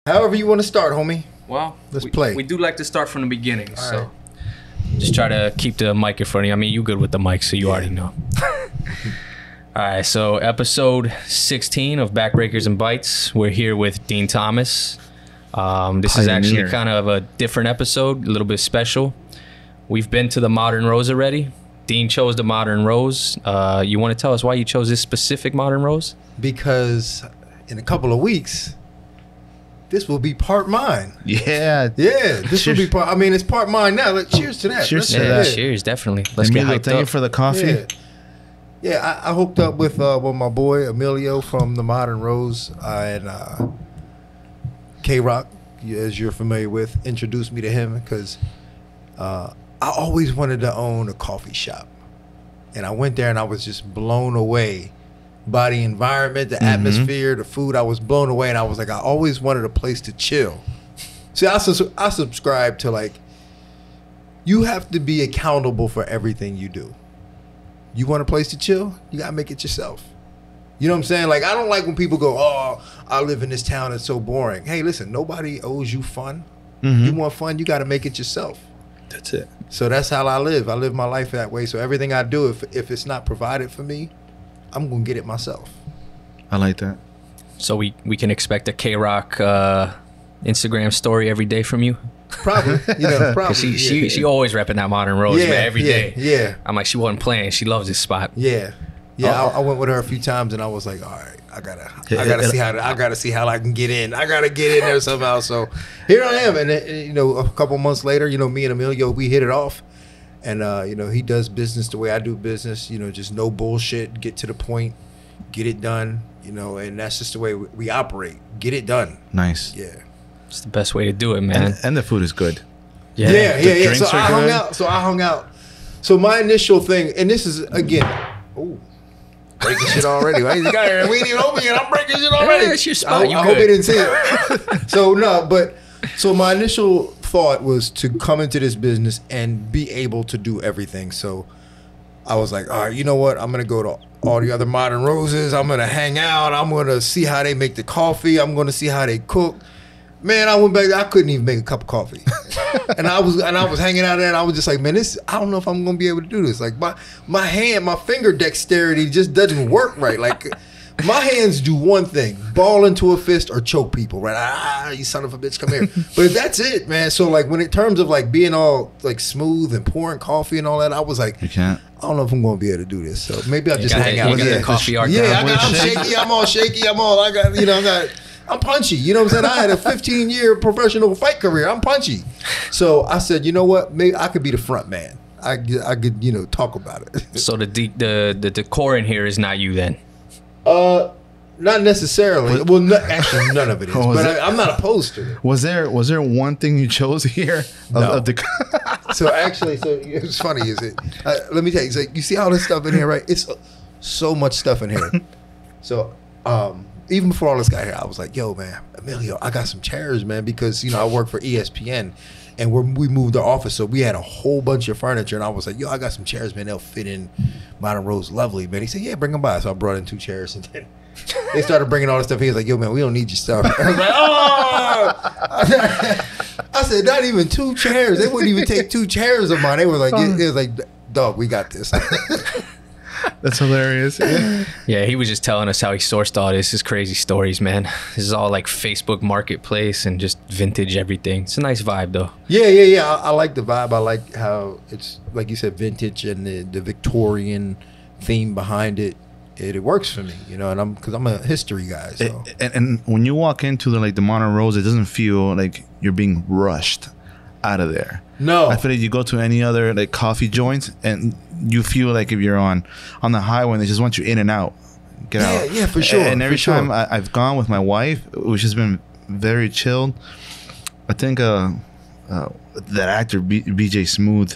However you want to start, homie. Well, let's play. We do like to start from the beginning, All so right. just try to keep the mic in front of you. I mean, you good with the mic, so you already know. All right, so episode 16 of Backbreakers and Bites. We're here with Dean Thomas. This is actually kind of a different episode, a little bit special. We've been to the Modern Rose already. Dean chose the Modern Rose. You want to tell us why you chose this specific Modern Rose? Because in a couple of weeks, this will be part mine. Yeah. Yeah, this will be part. I mean, it's part mine now. Like, cheers to that. Cheers to that. Cheers, definitely. Let's get hyped thank you up. for the coffee. Yeah, I hooked up with my boy Emilio from the Modern Rose and K-Rock, as you're familiar with, introduced me to him because I always wanted to own a coffee shop. And I went there and I was just blown away by the environment, the atmosphere, the food. I was blown away, and I was like, I always wanted a place to chill. See, I subscribe to, like, you have to be accountable for everything you do. You want a place to chill? You gotta make it yourself. You know what I'm saying? Like, I don't like when people go, oh, I live in this town, it's so boring. Hey, listen, nobody owes you fun. You want fun, you gotta make it yourself. That's it. So that's how I live. I live my life that way. So everything I do, if it's not provided for me, I'm gonna get it myself. I like that. So we can expect a K-Rock Instagram story every day from you? Probably, probably. She always repping that Modern Rose, man, every day. Yeah. I'm like, she wasn't playing. She loves this spot. Yeah. I went with her a few times, and I was like, all right, I gotta see how I can get in. I gotta get in there somehow. So here I am, and a couple months later, me and Emilio, we hit it off. And, he does business the way I do business, just no bullshit, get to the point, get it done, and that's just the way we operate. Get it done. Nice. Yeah. It's the best way to do it, man. And the food is good. Yeah. Drinks So are I good. hung out. So my initial thing, and this is, again, breaking shit already. Right? We ain't even open yet. I'm breaking shit already. Yeah, it's your spot. I hope they didn't see it. So my initial thought was to come into this business and be able to do everything. So I was like, all right, you know what? I'm going to go to all the other Modern Roses. I'm going to hang out. I'm going to see how they make the coffee. I'm going to see how they cook. Man, I went back there. I couldn't even make a cup of coffee. and I was hanging out there, and I was just like, man, I don't know if I'm going to be able to do this. Like my finger dexterity just doesn't work right. Like my hands do one thing: ball into a fist or choke people. Right? You son of a bitch, come here. But that's it, man. So like in terms of like being all like smooth and pouring coffee and all that, I was like, you can't. I don't know if I'm going to be able to do this. So maybe I'll just hang out. You got the coffee art. Yeah, I'm shaky. I'm all shaky. I'm punchy. You know what I'm saying? I had a 15-year professional fight career. I'm punchy. So I said, you know what? Maybe I could be the front man. I could talk about it. So the decor in here is not you then? Not necessarily. Well, actually, none of it is. But I'm not opposed to it. Was there one thing you chose here? No. So it's funny, is it? Let me tell you. So you see all this stuff in here, right? It's so much stuff in here. So even before all this got here, I was like, yo, man, Emilio, I got some chairs, man, because I work for ESPN. And we moved our office, so we had a whole bunch of furniture. And I was like, yo, I got some chairs, man. They'll fit in Modern Rose lovely, man. He said, yeah, bring them by. So I brought in 2 chairs. And then they started bringing all this stuff. He was like, yo, man, we don't need your stuff. I was like, oh! I said, not even 2 chairs. They wouldn't even take 2 chairs of mine. They were like, it was like, dog, we got this. That's hilarious. Yeah, he was just telling us how he sourced all this. His crazy stories, man. This is all like Facebook Marketplace and just vintage everything. It's a nice vibe, though. Yeah. I like the vibe. I like how it's, like you said, vintage and the Victorian theme behind it. It works for me, and because I'm a history guy. So. And when you walk into the Modern Rose, it doesn't feel like you're being rushed out of there. No, I feel like you go to any other coffee joints and you feel like if you're on the highway and they just want you in and out, get out. Yeah, for sure. And every time I've gone with my wife, which has been very chilled. I think that actor BJ Smooth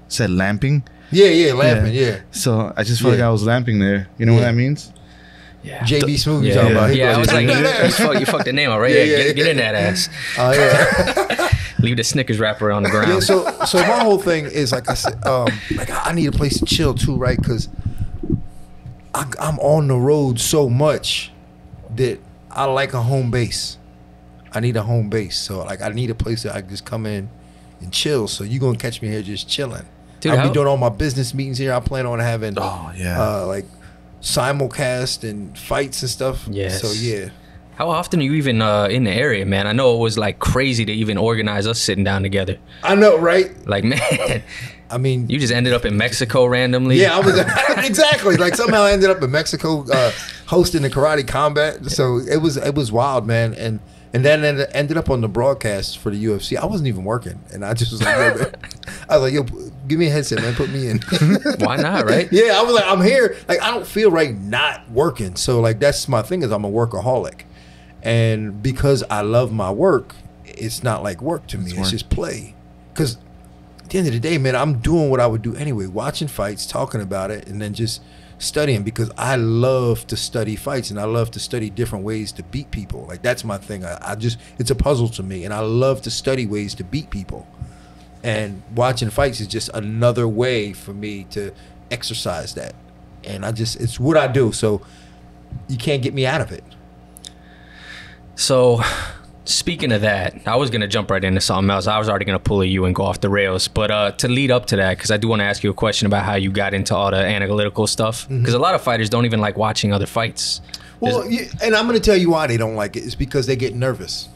said lamping. Yeah, lamping. Yeah. So I just felt like I was lamping there. You know what that means? Yeah. JB Smooth, you talking about? Yeah, I was like, you fucked the name out, right? Get in that ass. Oh, yeah. Leave the Snickers wrapper on the ground. Yeah, so my whole thing is, like I said, I need a place to chill too, right? Because I'm on the road so much that I like a home base. I need a home base. So like I need a place that I can just come in and chill. So you're gonna catch me here just chilling. Dude, I'll be doing all my business meetings here. I plan on having like simulcast and fights and stuff. Yes. So yeah. How often are you even in the area, man? I know it was like crazy to even organize us sitting down together. I know, right? Like, man, I mean, you just ended up in Mexico randomly. yeah, I was exactly like somehow I ended up in Mexico hosting the karate combat. So it was wild, man. And then it ended up on the broadcast for the UFC. I wasn't even working, and I just was like, yo, man. I was like, yo, give me a headset, man, put me in. Why not, right? Yeah, I was like, I'm here. Like, I don't feel right not working. So like, that's my thing is I'm a workaholic. And because I love my work, it's not like work to me. It's just play. Because at the end of the day, man, I'm doing what I would do anyway. Watching fights, talking about it, and then just studying. Because I love to study fights. And I love to study different ways to beat people. Like, that's my thing. I just, it's a puzzle to me. And I love to study ways to beat people. And watching fights is just another way for me to exercise that. And it's what I do. So you can't get me out of it. So, speaking of that, I was going to jump right into something else. I was already going to pull you and go off the rails. But to lead up to that, because I do want to ask you a question about how you got into all the analytical stuff. Because a lot of fighters don't even like watching other fights. Well, and I'm going to tell you why they don't like it. It's because they get nervous.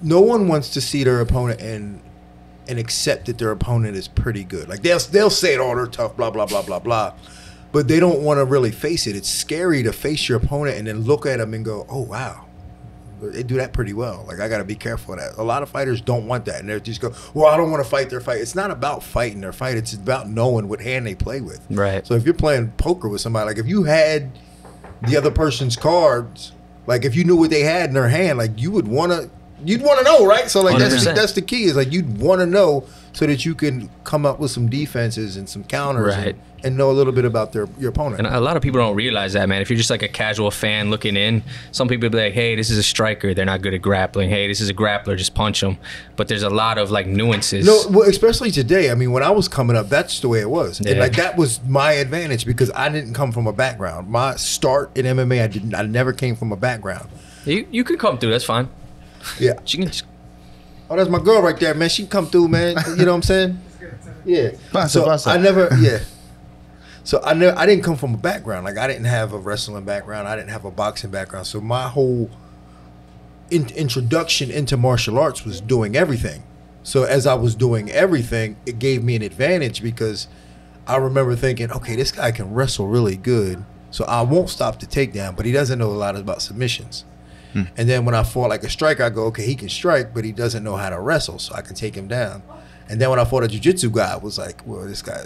No one wants to see their opponent and accept that their opponent is pretty good. Like, they'll say it, oh, they're tough, blah, blah, blah, blah, blah. But they don't want to really face it. It's scary to face your opponent and then look at them and go, oh, wow. They do that pretty well. Like, I got to be careful of that. A lot of fighters don't want that. And they just go, well, I don't want to fight their fight. It's not about fighting their fight. It's about knowing what hand they play with. Right. So if you're playing poker with somebody, like if you had the other person's cards, like if you knew what they had in their hand, like you'd want to know, right? So like that's the key is like you'd want to know so that you can come up with some defenses and some counters and know a little bit about your opponent. And a lot of people don't realize that, man. If you're just like a casual fan looking in, some people be like, hey, this is a striker. They're not good at grappling. Hey, this is a grappler. Just punch them. But there's a lot of like nuances. No, well, especially today. I mean, when I was coming up, that's the way it was. Yeah. And like that was my advantage because I didn't come from a background. My start in MMA, I never came from a background. You could come through. That's fine. Yeah. She can just... Oh, that's my girl right there, man. She can come through, man. You know what I'm saying? Yeah. I never, yeah. So I didn't come from a background. Like I didn't have a wrestling background. I didn't have a boxing background. So my whole introduction into martial arts was doing everything. So as I was doing everything, it gave me an advantage because I remember thinking, okay, this guy can wrestle really good. So I won't stop the takedown, but he doesn't know a lot about submissions. And then when I fought like a striker, I go, okay, he can strike, but he doesn't know how to wrestle, so I can take him down. And then when I fought a jiu-jitsu guy, I was like, well, this guy...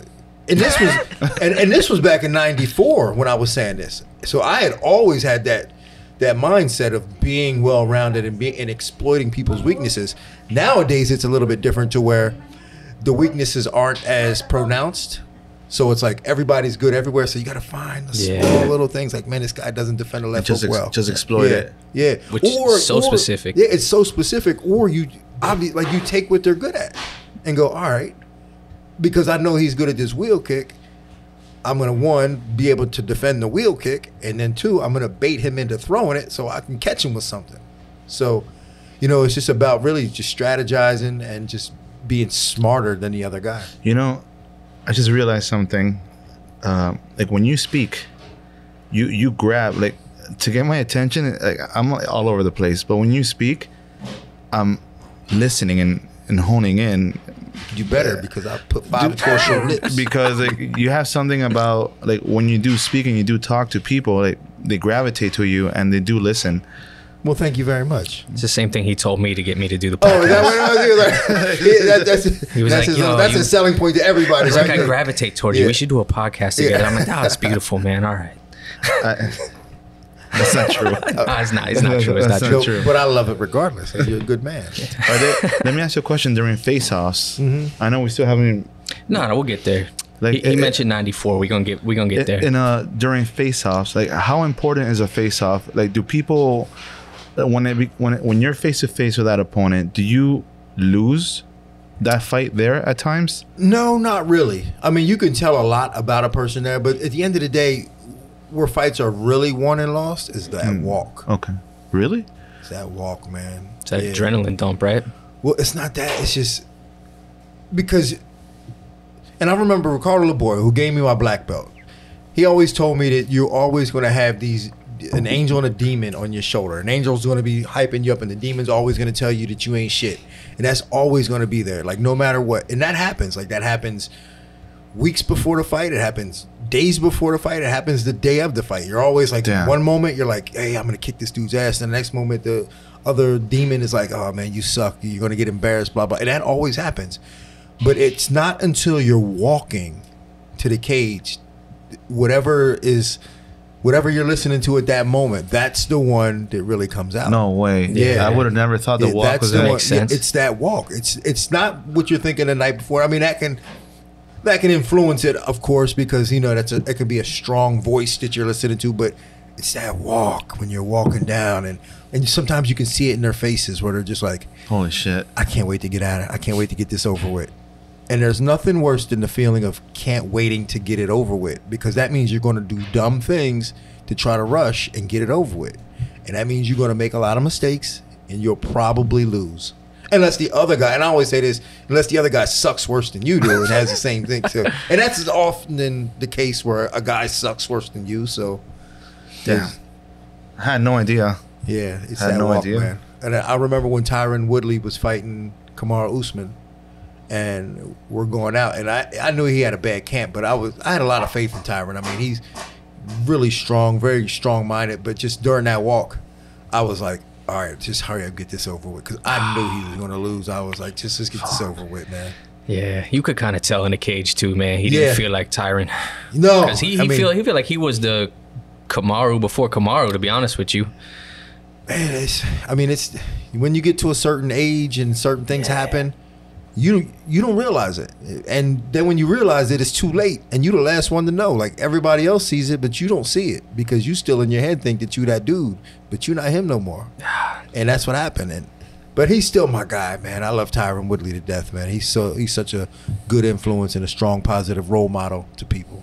And this was and this was back in '94 when I was saying this. So I had always had that mindset of being well-rounded and exploiting people's weaknesses. Nowadays, it's a little bit different to where the weaknesses aren't as pronounced. So it's like everybody's good everywhere. So you got to find the small little things. Like, man, this guy doesn't defend the left hook well. Just exploit it. Yeah, which is so specific. Yeah, it's so specific. Or you take what they're good at and go, all right, because I know he's good at this wheel kick. I'm gonna one, be able to defend the wheel kick, and then two, I'm gonna bait him into throwing it so I can catch him with something. So, it's just about really just strategizing and just being smarter than the other guy. I just realized something. Like when you speak, you grab, like, to get my attention. Like, I'm all over the place, but when you speak, I'm listening and honing in. You better, because I put 5 across your lips. Because like, you have something about, like, when you do speak and you do talk to people, like, they gravitate to you and they do listen. Well, thank you very much. It's the same thing he told me to get me to do the podcast. Oh, is that what I was doing? That's a selling point to everybody. He's like, I gravitate towards you. We should do a podcast together. I'm like, oh, it's beautiful, man. All right. That's not true. No, it's not true. It's not true. But I love it regardless. You're a good man. Let me ask you a question. During face-offs, I know we still haven't... No, we'll get there. Like, he mentioned 94. We're gonna get there. And during face-offs, like, how important is a face-off? Like, do people... When you're face to face with that opponent, do you lose that fight there at times? No, not really. I mean, you can tell a lot about a person there, but at the end of the day, where fights are really won and lost is that walk. Okay, really? It's that walk, man. It's that adrenaline dump, right? Well, it's not that. It's just because, and I remember Ricardo LeBoy, who gave me my black belt. He always told me that you're always going to have an angel and a demon on your shoulder. An angel's going to be hyping you up, and the demon's always going to tell you that you ain't shit. And that's always going to be there, like no matter what. And that happens. Like that happens weeks before the fight. It happens days before the fight. It happens the day of the fight. You're always like, one moment you're like, hey, I'm going to kick this dude's ass. And the next moment the other demon is like, oh man, you suck. You're going to get embarrassed, blah, blah. And that always happens. But it's not until you're walking to the cage, whatever you're listening to at that moment, that's the one that really comes out. No way. Yeah. I would have never thought the walk was going to make sense. It's that walk. It's not what you're thinking the night before. I mean, that can influence it, of course, because it could be a strong voice that you're listening to, but it's that walk when you're walking down, and sometimes you can see it in their faces where they're just like, holy shit, I can't wait to get at it. I can't wait to get this over with. And there's nothing worse than the feeling of can't waiting to get it over with, because that means you're going to do dumb things to try to rush and get it over with. And that means you're going to make a lot of mistakes and you'll probably lose. Unless the other guy, and I always say this, unless the other guy sucks worse than you do and has the same thing too. And that's often the case where a guy sucks worse than you. So, yeah. I had no idea. Yeah, it's that walk, man. And I remember when Tyron Woodley was fighting Kamaru Usman, and we're going out, and I knew he had a bad camp, but I had a lot of faith in Tyron. I mean, he's really strong, very strong-minded, but just during that walk, I was like, all right, just hurry up, get this over with, because I knew he was going to lose. I was like, just get this over with, man. Yeah, you could kind of tell in the cage too, man. He didn't feel like Tyron. No, because he feel like he was the Kamaru before Kamaru. To be honest with you, man, it's when you get to a certain age and certain things happen. You don't realize it, and then when you realize it, it's too late, and you're the last one to know. Like everybody else sees it, but you don't see it because you still in your head think that you that dude, but you're not him no more. And that's what happened. But he's still my guy, man. I love Tyron Woodley to death, man. He's such a good influence and a strong, positive role model to people.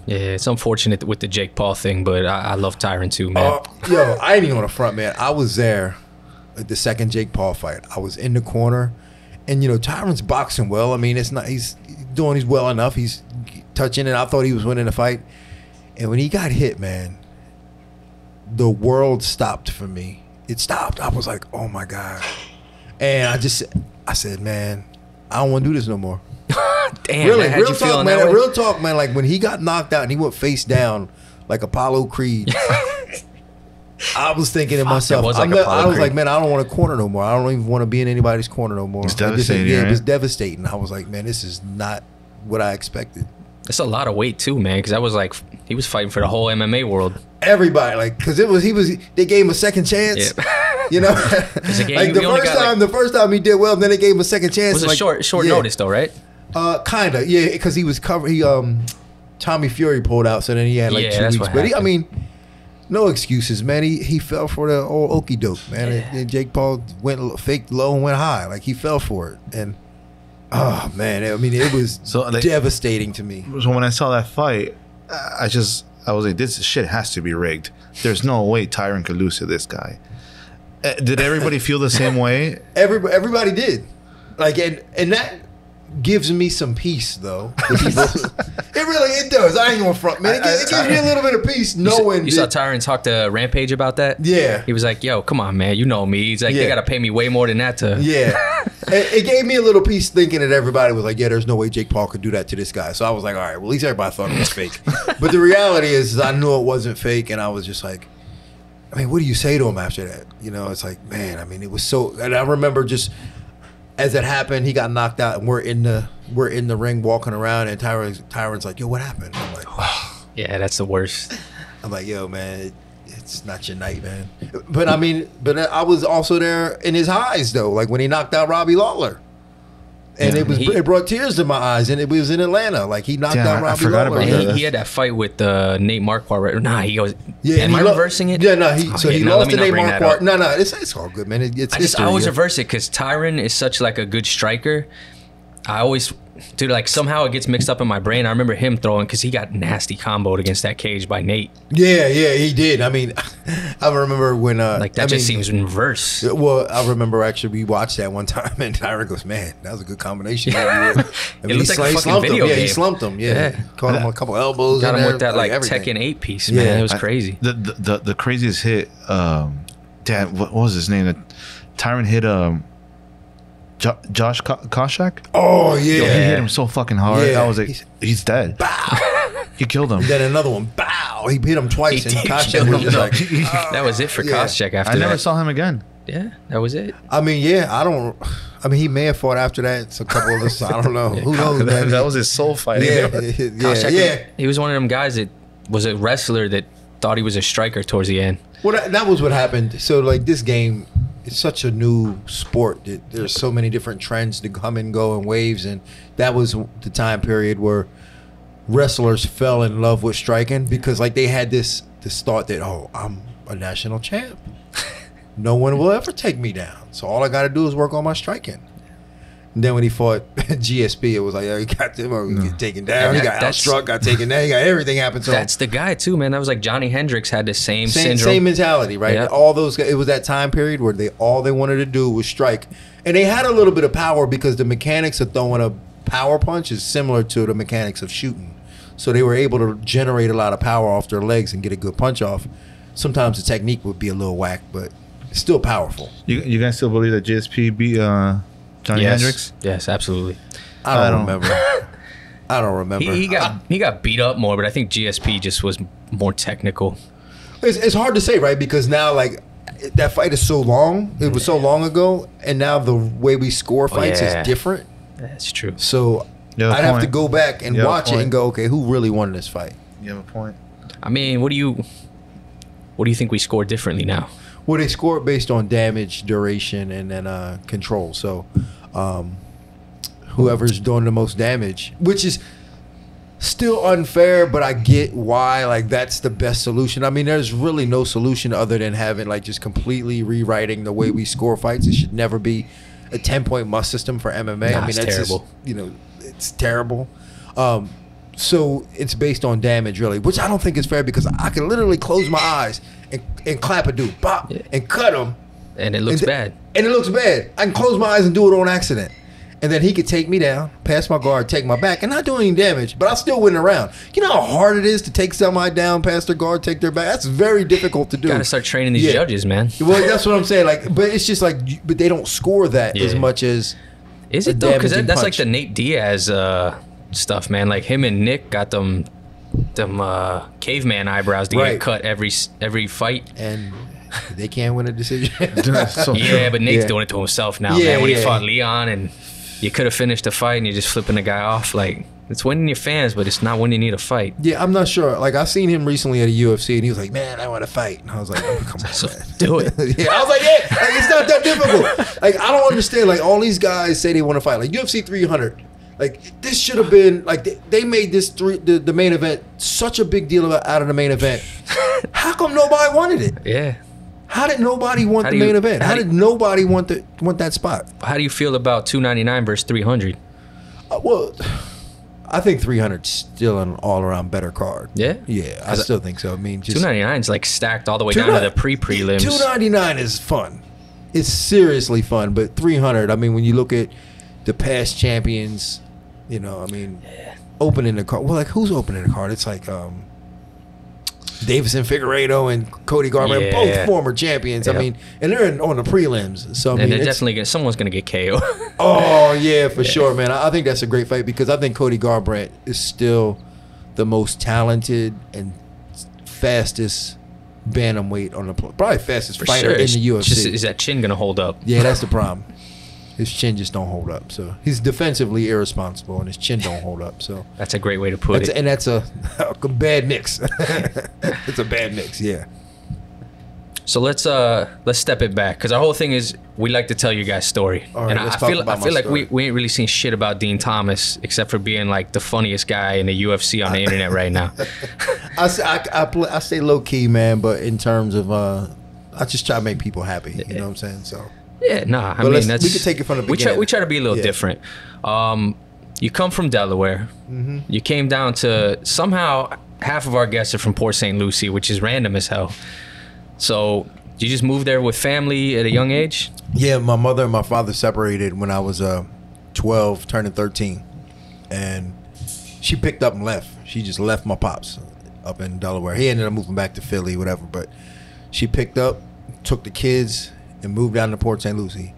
Yeah, it's unfortunate with the Jake Paul thing, but I love Tyron too, man. Yo, I ain't even on the front, man. I was there at the second Jake Paul fight. I was in the corner. And, Tyron's boxing well. I mean, he's well enough. He's touching it. I thought he was winning the fight. And when he got hit, man, the world stopped for me. It stopped. I was like, oh, my God. And I said, man, I don't want to do this no more. Damn, really, real talk, man. Real talk, man. Like, when he got knocked out and he went face down like Apollo Creed, I was thinking to myself, I was like, man, I don't want a corner no more. I don't even want to be in anybody's corner no more. It's devastating. It was devastating. I was like, man, this is not what I expected. That's a lot of weight too, man. Because I was like, he was fighting for the whole MMA world. Everybody, like, because they gave him a second chance. Yep. Like the first time he did well, then they gave him a second chance. It was a short notice though, right? Kinda, yeah, because he was covered. Tommy Fury pulled out, so then he had like 2 weeks. But no excuses, man. He fell for the old okie doke, man. And Jake Paul went fake low and went high. Like, he fell for it. And, oh, man. I mean, it was devastating to me. So when I saw that fight, I was like, this shit has to be rigged. There's no way Tyron could lose to this guy. Did everybody feel the same way? Everybody did. Like, and that gives me some peace, though. It does. I ain't gonna front, man. It gives me a little bit of peace knowing. You saw Tyron talk to Rampage about that? Yeah. He was like, yo, come on, man. You know me. He's like, they gotta pay me way more than that to. Yeah. It gave me a little peace thinking that everybody was like, yeah, there's no way Jake Paul could do that to this guy. So I was like, all right, well, at least everybody thought it was fake. But the reality is I knew it wasn't fake, and I was just like, I mean, what do you say to him after that? It's like, man, I mean, it was so. And I remember just. As it happened, he got knocked out, and we're in the ring walking around, and Tyron's like, yo, what happened? I'm like, oh. Yeah, that's the worst. I'm like, yo, man, it's not your night, man. But I was also there in his highs though, like when he knocked out Robbie Lawler. And it brought tears to my eyes, and it was in Atlanta. Like, he knocked out Robbie Lawler. He had that fight with Nate Marquardt. Right? Nah, he goes. Yeah, am I reversing it? Yeah, no. He lost to Nate Marquardt. No, it's all good, man. It's history. I always reverse it because Tyron is such like a good striker, I always, dude, like somehow it gets mixed up in my brain. I remember him throwing because he got nasty comboed against that cage by Nate. Yeah, he did. I mean, I remember when like that just seems in reverse. Well, I remember actually we watched that one time, and Tyron goes, "Man, that was a good combination." I mean, it looks like a fucking video game. He slumped him. Yeah. Caught him a couple elbows. Got him with that like everything. Tekken 8-piece. Man, it was crazy. The craziest hit. Dad, what was his name? Tyron hit Josh Koscheck. Oh yeah, Yo, he hit him so fucking hard. Yeah. I was like, he's dead. Bow. He killed him. And then another one. Bow. He hit him twice, and Koscheck killed was him. just like, That was it for Koscheck after that. I never saw him again. Yeah, that was it. I mean, he may have fought after that. It's a couple of us. I don't know. Who knows, man? That was his soul fight. Koscheck, he was one of them guys that was a wrestler that thought he was a striker towards the end. Well, that was what happened. So, like, this game, it's such a new sport that there's so many different trends that come and go in waves, and that was the time period where wrestlers fell in love with striking because, like, they had this thought that, oh, I'm a national champ. No one will ever take me down. So all I got to do is work on my striking. And then when he fought GSP, it was like, he got get taken down. He got outstruck, got taken down. He got everything happened to him. That's the guy too, man. That was like Johnny Hendricks had the same syndrome. Same mentality, right? Yep. All those guys, it was that time period where all they wanted to do was strike. And they had a little bit of power because the mechanics of throwing a power punch is similar to the mechanics of shooting. So they were able to generate a lot of power off their legs and get a good punch off. Sometimes the technique would be a little whack, but it's still powerful. You guys still believe that GSP beat Johnny Hendricks? Yes, absolutely. I don't remember. I don't remember. He got beat up more, but I think GSP just was more technical. It's hard to say, right? Because now, like, that fight is so long. It was so long ago, and now the way we score fights is different. That's true. So I'd have to go back and watch it and go, okay, who really won this fight? You have a point. I mean, what do you think we score differently now? Well, they score based on damage, duration, and then control. So whoever's doing the most damage, which is still unfair, but I get why. Like, that's the best solution. I mean, there's really no solution other than having, like, just completely rewriting the way we score fights. It should never be a 10-point must system for MMA. I mean, that's terrible. It's terrible. So it's based on damage, really, which I don't think is fair because I can literally close my eyes and clap a dude, pop, and cut him. And it looks bad. And it looks bad. I can close my eyes and do it on accident. And then he could take me down, pass my guard, take my back, and not do any damage, but I still win around. You know how hard it is to take somebody down, pass their guard, take their back? That's very difficult to do. Gotta start training these judges, man. Well, that's what I'm saying. Like, but it's just like, but they don't score that as much as. Is it though? Because that's like the Nate Diaz stuff, man. Like him and Nick got them caveman eyebrows to get cut every fight, and they can't win a decision. But Nate's doing it to himself now, man. When he fought Leon, and you could have finished the fight, and you're just flipping the guy off. Like, it's winning your fans, but it's not winning you to fight. Yeah, I'm not sure. Like, I seen him recently at a UFC, and he was like, "Man, I want to fight." And I was like, "Oh, come on, so do it." I was like, "Yeah, like, it's not that difficult." Like, I don't understand. Like, all these guys say they want to fight. Like UFC 300. Like, this should have been like they made this the main event such a big deal out of the main event. How come nobody wanted it? Yeah. How did nobody want the main event? How did nobody want that spot? How do you feel about 299 versus 300? Well, I think 300 's still an all-around better card. Yeah? Yeah, I still think so. I mean, just 299 is like stacked all the way down to the pre-prelims. 299 is fun. It's seriously fun, but 300, I mean, when you look at the past champions, you know, I mean, opening the card. Well, like, who's opening the card? It's like Davison Figueiredo and Cody Garbrandt, both former champions. Yep. I mean, and they're on the prelims. So I mean, they're definitely someone's gonna get KO. Oh yeah, for sure, man. I think that's a great fight because I think Cody Garbrandt is still the most talented and fastest bantamweight on the probably fastest fighter in the UFC. Is that chin gonna hold up? Yeah, that's the problem. His chin just don't hold up. So he's defensively irresponsible, and his chin don't hold up. So that's a great way to put it. And that's a bad mix. It's a bad mix. Yeah. So let's step it back because our whole thing is we like to tell you guys story. All right, and I feel like we ain't really seen shit about Dean Thomas except for being like the funniest guy in the UFC on the internet right now. I stay low key, man. But in terms of I just try to make people happy. You know what I'm saying? So. Yeah, nah. I But mean, that's we could take it from the beginning. We try to be a little Yeah. different. You come from Delaware. Mm-hmm. You came down to somehow half of our guests are from Port St. Lucie, which is random as hell. So you just moved there with family at a young age? Yeah, my mother and my father separated when I was 12, turning 13, and she picked up and left. She just left my pops up in Delaware. He ended up moving back to Philly, whatever. But she picked up, took the kids, and moved down to Port St. Lucie.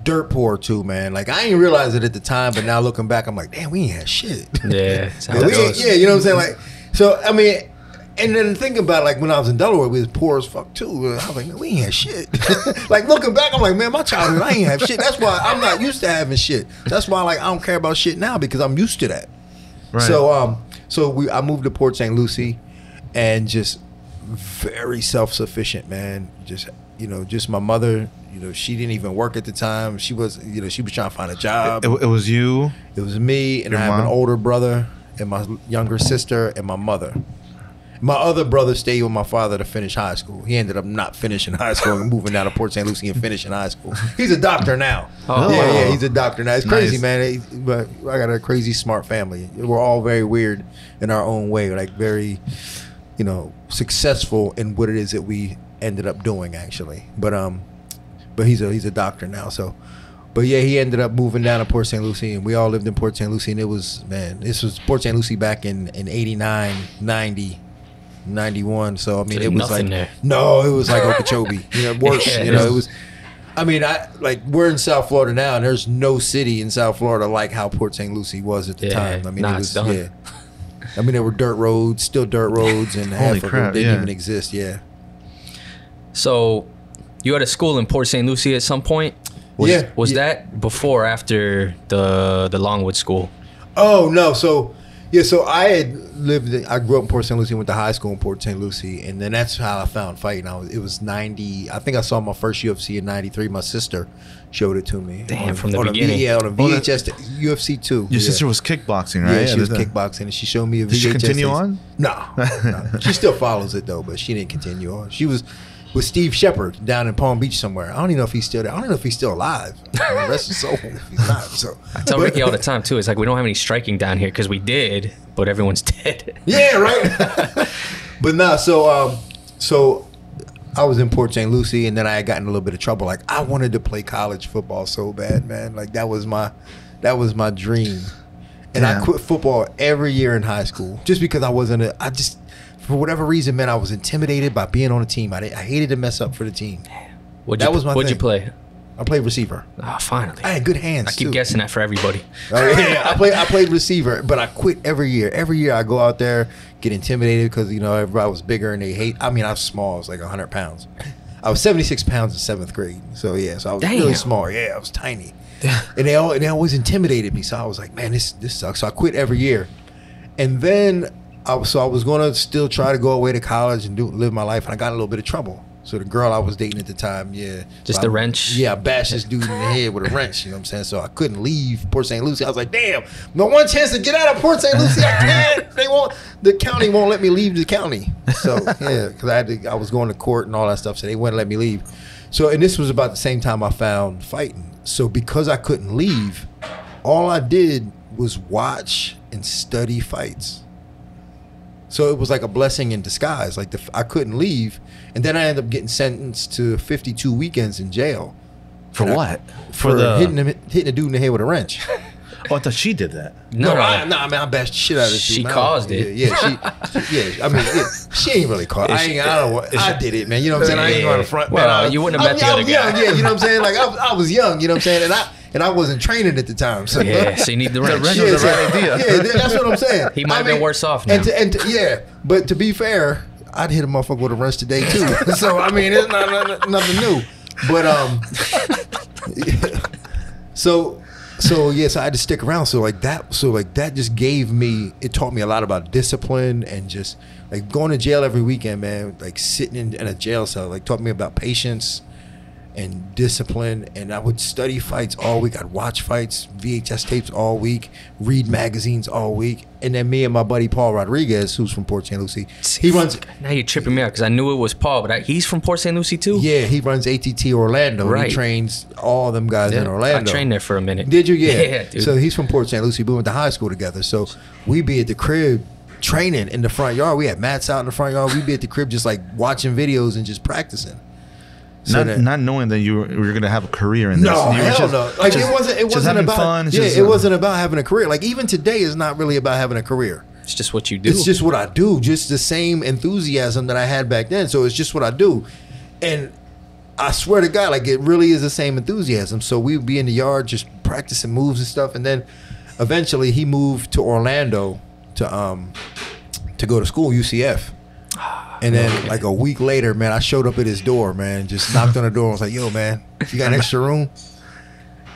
Dirt poor too, man. Like I didn't realize it at the time, but now looking back, I'm like, damn, we ain't had shit. Yeah, that's how it Yeah, goes. yeah, you know what I'm saying? Like, so I mean, and then thinking about like when I was in Delaware, we was poor as fuck too. I was like, man, we ain't had shit. Like looking back, I'm like, man, my childhood, I ain't have shit. That's why I'm not used to having shit. That's why like I don't care about shit now because I'm used to that. Right. So I moved to Port St. Lucie, and just very self-sufficient, man. Just just my mother. She didn't even work at the time. She was trying to find a job. It was you. It was me, and Your I have an mom? older brother, and my younger sister, and my mother. My other brother stayed with my father to finish high school. He ended up not finishing high school and moving down to Port St. Lucie and finishing high school. He's a doctor now. Oh, yeah, wow. yeah, he's a doctor now. It's crazy, Nice. man. But I got a crazy smart family. We're all very weird in our own way, like very, successful in what it is that we ended up doing, actually. But he's a doctor now, so. But yeah, he ended up moving down to Port St. Lucie, and we all lived in Port St. Lucie, and this was Port St. Lucie back in 89, 90, 91. So I mean, There's it was nothing like there. no, it was like Okeechobee, worse. Yeah, It was. I mean, we're in South Florida now, and there's no city in South Florida like how Port St. Lucie was at the Yeah, time. I mean, nah, it it's was done. yeah. I mean, there were dirt roads, still dirt roads, and half Holy of them crap, didn't yeah. even exist. Yeah. So you had a school in Port St. Lucie at some point? Was that before or after the Longwood school? Oh no, so I had I grew up in Port St. Lucie, went to high school in Port St. Lucie, and then that's how I found fighting. It was 90. I think I saw my first UFC in 93. My sister showed it to me. Damn, from the beginning. On a VHS, UFC 2. Your sister was kickboxing, right? Yeah, she was At the time. kickboxing, and she showed me a VHS. Did she continue tape. on? No. She still follows it though, but she didn't continue on. She was with Steve Shepard down in Palm Beach somewhere. I don't even know if he's still there. I don't even know if he's still alive. The rest is soul if he's not. So I tell Ricky all the time too. It's like we don't have any striking down here because we did, but everyone's dead. Yeah, right. But nah, so I was in Port St. Lucie, and then I had gotten in a little bit of trouble. Like I wanted to play college football so bad, man. Like that was my dream. And I Yeah. quit football every year in high school just because for whatever reason, man, I was intimidated by being on a team. I hated to mess up for the team. What'd you thing. play? I played receiver. Ah, finally. I had good hands. I keep too. guessing that for everybody. Oh, yeah, I played receiver, but I quit every year. Every year I go out there, get intimidated because everybody was bigger and they hate. I mean, I was small. I was like 100 pounds. I was 76 pounds in 7th grade. So yeah, so I was really Damn. small. Yeah, I was tiny, and they always intimidated me. So I was like, man, this sucks. So I quit every year, and then I was going to still try to go away to college and live my life, and I got in a little bit of trouble. So the girl I was dating at the time, Just so the I- wrench? Yeah, I bashed this dude in the head with a wrench. You know what I'm saying? So I couldn't leave Port St. Lucie. I was like, damn, no one chance to get out of Port St. Lucie. I can't. The county won't let me leave the county. So yeah, because I was going to court and all that stuff, so they wouldn't let me leave. So and this was about the same time I found fighting. So because I couldn't leave, all I did was watch and study fights. So it was like a blessing in disguise. Like I couldn't leave, and then I ended up getting sentenced to 52 weekends in jail. For And what? For hitting a dude in the head with a wrench. Oh, I thought she did that. No, I bashed the shit out of this She dude, man. caused it. Yeah, she ain't really caused. I did it, man. You know what I'm saying? I ain't going to front. Well, man. you wouldn't have met the other guy. Young, yeah, you know what I'm saying? Like I was young. You know what I'm saying? And I wasn't training at the time. So Yeah, so you need the wrench. wrench was the right idea. Yeah, that's what I'm saying. He might have been worse off now. Yeah, but to be fair, I'd hit a motherfucker with a wrench today too. So I mean, it's not nothing new. But so I had to stick around. So that just gave me. It taught me a lot about discipline and just like going to jail every weekend, man. Like sitting in a jail cell, like taught me about patience and discipline, and I would study fights all week. I'd watch fights, VHS tapes all week, read magazines all week, and then me and my buddy Paul Rodriguez, who's from Port St. Lucie, he runs. Now you're tripping me out because I knew it was Paul, but he's from Port St. Lucie too. Yeah, he runs ATT Orlando. Right. He trains all them guys in Orlando. I trained there for a minute. Did you? Yeah. Yeah, dude. So he's from Port St. Lucie. We went to high school together. So we'd be at the crib training in the front yard. We had mats out in the front yard. We'd be at the crib just like watching videos and just practicing. So not knowing that you were going to have a career in this. No, You were hell just- no. Like just- it wasn't having about fun. Yeah, it wasn't about having a career. Like even today is not really about having a career. It's just what you do. It's just what I do. Just the same enthusiasm that I had back then. So it's just what I do. And I swear to God, like it really is the same enthusiasm. So we'd be in the yard just practicing moves and stuff. And then eventually he moved to Orlando to go to school, UCF. And then like a week later, man, I showed up at his door, man, just knocked on the door and was like, yo, man, you got an extra room?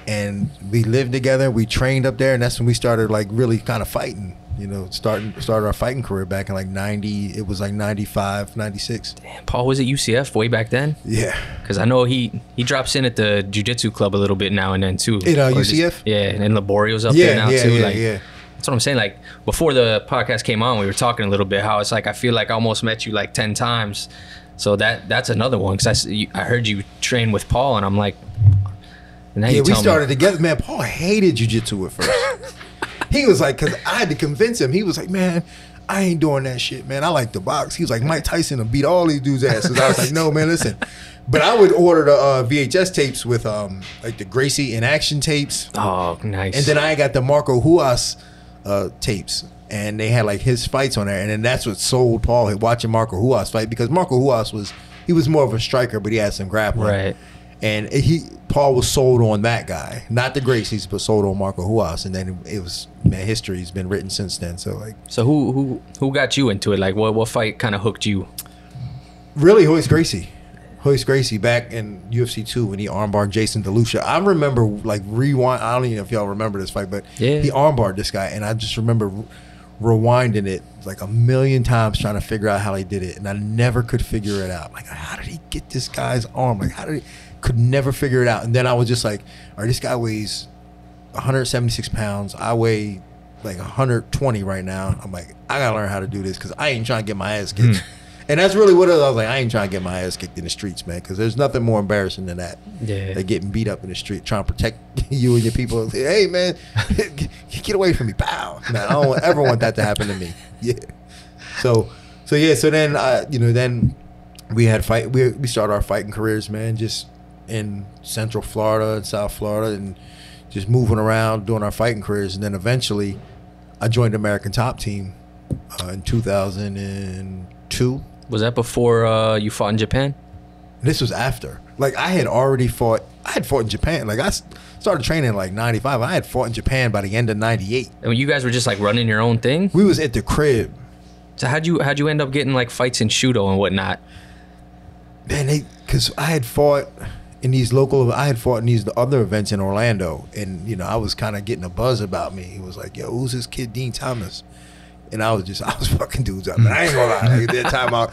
And we lived together. We trained up there. And that's when we started like really kind of fighting, you know, started our fighting career back in like 90. It was like 95, 96. Damn, Paul was at UCF way back then. Yeah. Because I know he drops in at the jiu-jitsu club a little bit now and then too. In Or UCF? Yeah, and Laborio's up there now too. Yeah. That's what I'm saying. Like before the podcast came on, we were talking a little bit how it's like I feel like I almost met you like 10 times. So that's another one because I heard you train with Paul and I'm like, and now Yeah, you we tell started me. together. Man, Paul hated jiu-jitsu at first. He was like, because I had to convince him. He was like, man, I ain't doing that shit, man. I like to box. He was like, Mike Tyson will beat all these dudes' asses. I was like, no, man, listen. But I would order the VHS tapes with like the Gracie in action tapes. Oh, nice. And then I got the Marco Huas tapes. And they had like his fights on there. And then that's what sold Paul watching Marco Huas fight. Because Marco Huas was more of a striker, but he had some grappling. Right. And Paul was sold on that guy, not the Gracies, but sold on Marco Huas. And then it was, man, history's been written since then. So like, So who got you into it? Like what fight kind of hooked you? really, Hoist Gracie back in UFC 2 when he armbarred Jason DeLucia. I remember like rewind. I don't even know if y'all remember this fight, but Yeah. he armbarred this guy, and I just remember rewinding it like a million times trying to figure out how he did it, and I never could figure it out. Like, how did he get this guy's arm? Like, could never figure it out. And then I was just like, all right, this guy weighs 176 pounds. I weigh like 120 right now. I'm like, I gotta learn how to do this because I ain't trying to get my ass kicked. And that's really what it was. I was like, I ain't trying to get my ass kicked in the streets, man, because there's nothing more embarrassing than that. Yeah. Like getting beat up in the street, trying to protect you and your people. Hey, man, get away from me, pow. Man, I don't ever want that to happen to me. Yeah. So then, then we had fight. We started our fighting careers, man, just in Central Florida and South Florida, and just moving around doing our fighting careers. And then eventually, I joined the American Top Team in 2002. Was that before you fought in Japan? This was after. Like I had fought in Japan. Like I started training in like 95. I had fought in Japan by the end of 98. And you guys were just like running your own thing? We was at the crib. So how'd you end up getting like fights in Shudo and whatnot? Man, because I had fought in these other events in Orlando, and I was kind of getting a buzz about me. He was like, "Yo, who's this kid, Dean Thomas?" And I was fucking dudes up, man. I ain't gonna lie. Like, at that time, I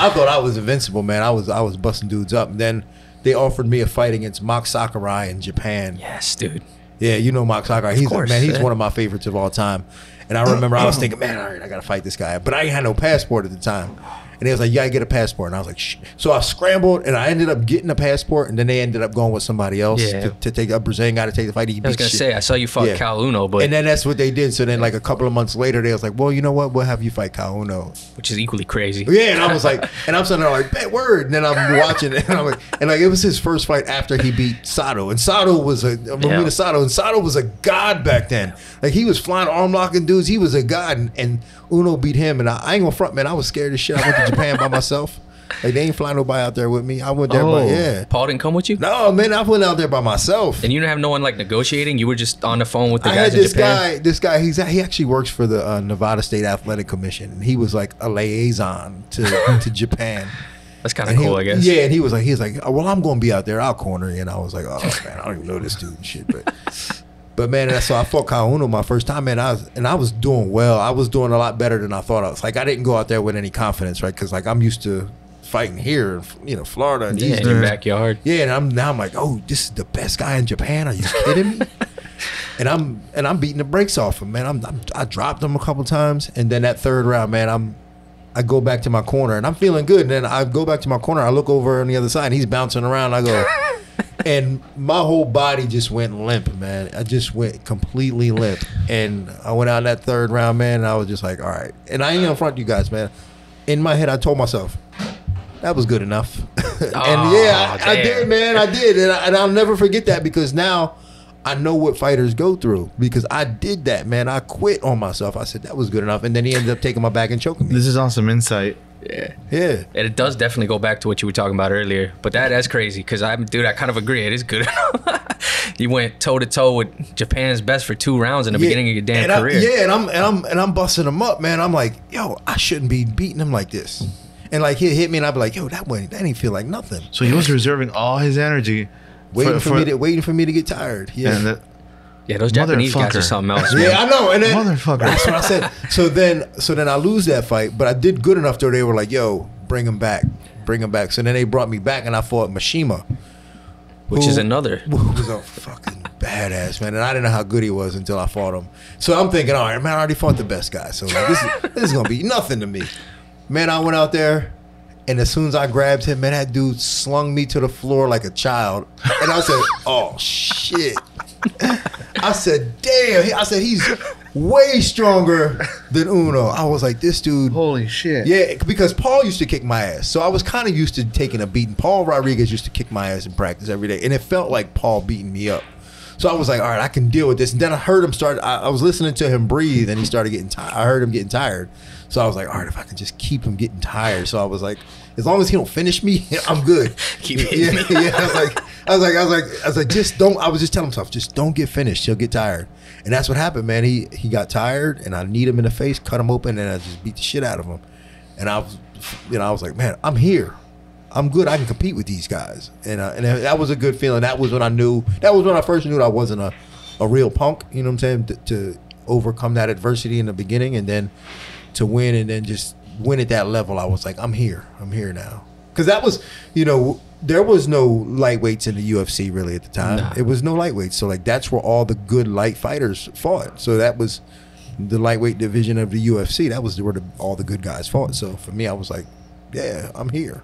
thought I was invincible, man. I was busting dudes up. And then they offered me a fight against Mach Sakurai in Japan. Yes, dude. Yeah, you know Mach Sakurai. He's yeah. one of my favorites of all time. And I remember I was thinking, man, all right, I gotta fight this guy. But I ain't had no passport at the time. And they was like, you gotta get a passport. And I was like, shh. So I scrambled, and I ended up getting a passport, and then they ended up going with somebody else to take a Brazilian guy to take the fight. I was gonna say, I saw you fought Caol Uno, but and then that's what they did. So then, like a couple of months later, they was like, well, you know what? We'll have you fight Caol Uno, which is equally crazy. Yeah, and I was like, and I'm sitting there like, bet word. And then I'm watching it, and I'm like, it was his first fight after he beat Sato, and Sato was Sato was a god back then. Like he was flying arm locking dudes. He was a god, and Uno beat him. And I ain't gonna front, man. I was scared as shit. I went to Japan by myself. Like they ain't flying nobody out there with me. I went there, Paul didn't come with you? No, man. I went out there by myself. And you didn't have no one like negotiating? You were just on the phone with the I guys had in Japan? This guy. He actually works for the Nevada State Athletic Commission, and he was like a liaison to Japan. That's kind of cool, I guess. Yeah, and he was like, oh, well, I'm gonna be out there. I'll corner you. And I was like, oh man, I don't even know this dude and shit, But man, so I fought Caol Uno my first time, man. I was doing well. I was doing a lot better than I thought I was. Like I didn't go out there with any confidence, right? Because like I'm used to fighting here, in Florida. And Yeah, in your backyard. Yeah, and I'm like, oh, this is the best guy in Japan. Are you kidding me? And I'm beating the brakes off him, man. I dropped him a couple times, and then that third round, man, I go back to my corner, and I'm feeling good. And then I go back to my corner. I look over on the other side, and he's bouncing around. I go, and my whole body just went limp, man. I just went completely limp, and I went out in that third round, man. And I was just like, all right. And I ain't gonna front you guys, man. In my head, I told myself that was good enough. And I did, man. I did, and I'll never forget that, because now I know what fighters go through, because I did that, man. I quit on myself. I said that was good enough, and then he ended up taking my back and choking me. This is awesome insight. Yeah. Yeah. And it does definitely go back to what you were talking about earlier. But that's crazy, because I kind of agree. It is good enough. You went toe to toe with Japan's best for 2 rounds in the beginning of your damn career. And I'm busting him up, man. I'm like, yo, I shouldn't be beating him like this. And like he'd hit me, and I'd be like, yo, that didn't feel like nothing. So he was reserving all his energy, waiting for me to get tired. Yeah. Yeah, those Japanese guys are something else, man. Yeah, I know. And then, motherfucker. That's what I said. So then I lose that fight, but I did good enough to they were like, yo, bring him back. So then they brought me back, and I fought Mishima. Which is another. Who was a fucking badass, man. And I didn't know how good he was until I fought him. So I'm thinking, all right, man, I already fought the best guy. So like, this is going to be nothing to me. Man, I went out there, and as soon as I grabbed him, man, that dude slung me to the floor like a child. And I said, oh, shit. I said, damn. I said, he's way stronger than Uno. I was like, this dude. Holy shit. Yeah, because Paul used to kick my ass. So I was kind of used to taking a beating. Paul Rodriguez used to kick my ass in practice every day. And it felt like Paul beating me up. So I was like, all right, I can deal with this. And then I heard him start. I was listening to him breathe, and he started getting tired. I heard him getting tired. So I was like, all right, if I can just keep him getting tired. So I was like, as long as he don't finish me, I'm good. Keep hitting me. Yeah. I was like, just don't. I was just telling myself, just don't get finished. He'll get tired. And that's what happened, man. He got tired, and I kneed him in the face, cut him open, and I just beat the shit out of him. And I was like, man, I'm here. I'm good. I can compete with these guys. And that was a good feeling. That was when I knew. That was when I first knew I wasn't a real punk. You know what I'm saying? To overcome that adversity in the beginning, and then to win, and then just win at that level. I was like, I'm here. I'm here now. Because that was, there was no lightweights in the UFC really at the time. Nah. It was no lightweights. So like that's where all the good light fighters fought. So that was the lightweight division of the UFC. That was where all the good guys fought. So for me, I was like, yeah, I'm here.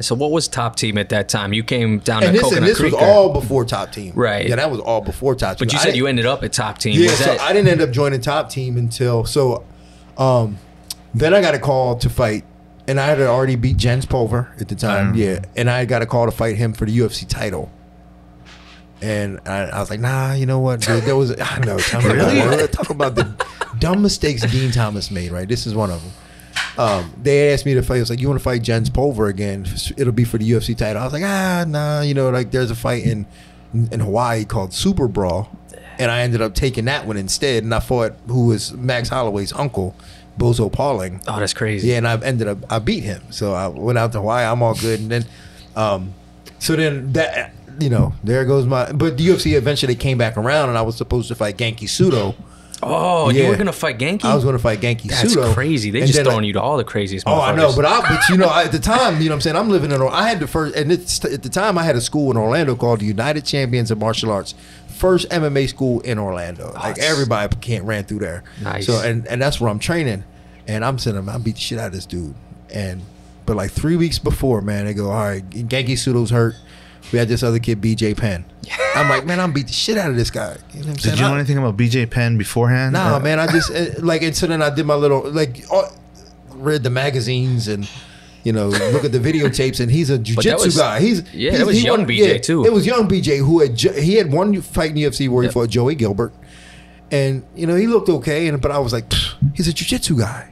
So what was Top Team at that time? You came down to Coconut Creek. This was all before Top Team. Right. Yeah, that was all before Top Team. But you said you ended up at Top Team. Yeah, so I didn't end up joining Top Team until, then I got a call to fight, and I had already beat Jens Pulver at the time. Yeah, and I got a call to fight him for the UFC title. And I was like, nah, you know what? There was, I know, talk about the dumb mistakes Dean Thomas made, right? This is one of them. They asked me to fight. I was like, you want to fight Jens Pulver again? It'll be for the UFC title. I was like, nah, like there's a fight in Hawaii called Super Brawl, and I ended up taking that one instead, and I fought who was Max Holloway's uncle, Bozo Pauling. Oh, that's crazy. Yeah, and I beat him. So I went out to Hawaii. I'm all good, and then so then that there goes my. But the UFC eventually came back around, and I was supposed to fight Genki Sudo. Oh, yeah. You were gonna fight Genki? I was gonna fight Genki Sudo. That's crazy. They just throwing you to all the craziest motherfuckers. Oh, I know, but at the time, you know what I'm saying, I'm living in. I had the first, and at the time, I had a school in Orlando called the United Champions of Martial Arts, first MMA school in Orlando. Like everybody ran through there. Nice. So and that's where I'm training, and I'm sitting, I beat the shit out of this dude, but like 3 weeks before, man, they go, all right, Genki Sudo's hurt. We had this other kid, BJ Penn. I'm like, man, I'm beat the shit out of this guy. You know what I'm saying? Did you know anything about BJ Penn beforehand? Nah, man. I just and so then I did my little read the magazines and look at the videotapes, and he's a jiu-jitsu guy. It was young BJ too. It was young BJ who had one fight in the UFC where he fought Joey Gilbert, and he looked okay, but I was like, he's a jiu-jitsu guy.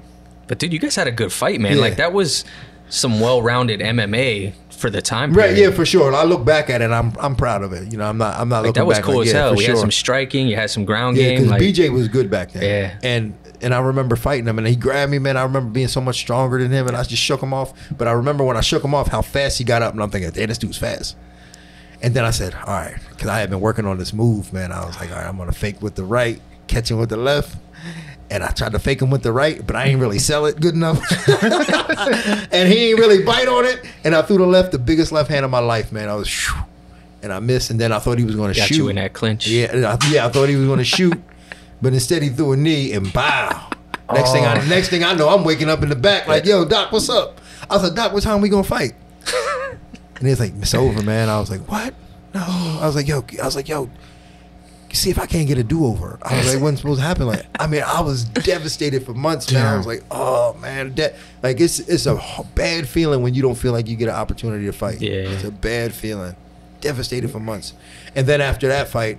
But dude, you guys had a good fight, man. Like that was some well-rounded MMA. For the time period. Right, yeah, for sure. And I look back at it, and I'm proud of it. I'm not looking back. That was cool as hell. You had some striking, you had some ground game. Yeah, because BJ was good back then. Yeah. And I remember fighting him, and he grabbed me, man. I remember being so much stronger than him, and I just shook him off. But I remember when I shook him off, how fast he got up, and I'm thinking, damn, this dude's fast. And then I said, all right, because I had been working on this move, man. I was like, all right, I'm gonna fake with the right, catch him with the left. and I tried to fake him with the right, but I ain't really sell it good enough. And he ain't really bite on it. And I threw the left, the biggest left hand of my life, man. I was, and I missed. And then I thought he was going to shoot. Got you in that clinch. Yeah, I thought he was going to shoot, but instead he threw a knee and bow. Next thing I know, I'm waking up in the back like, yo, Doc, what's up? I was like, Doc, what time we gonna fight? And he's like, it's over, man. I was like, what? No. I was like, yo, see if I can't get a do-over. I was like, wasn't supposed to happen. Like, I mean, I was devastated for months, man. I was like, oh man, like it's a bad feeling when you don't feel like you get an opportunity to fight. Yeah, it's a bad feeling. Devastated for months. And then after that fight,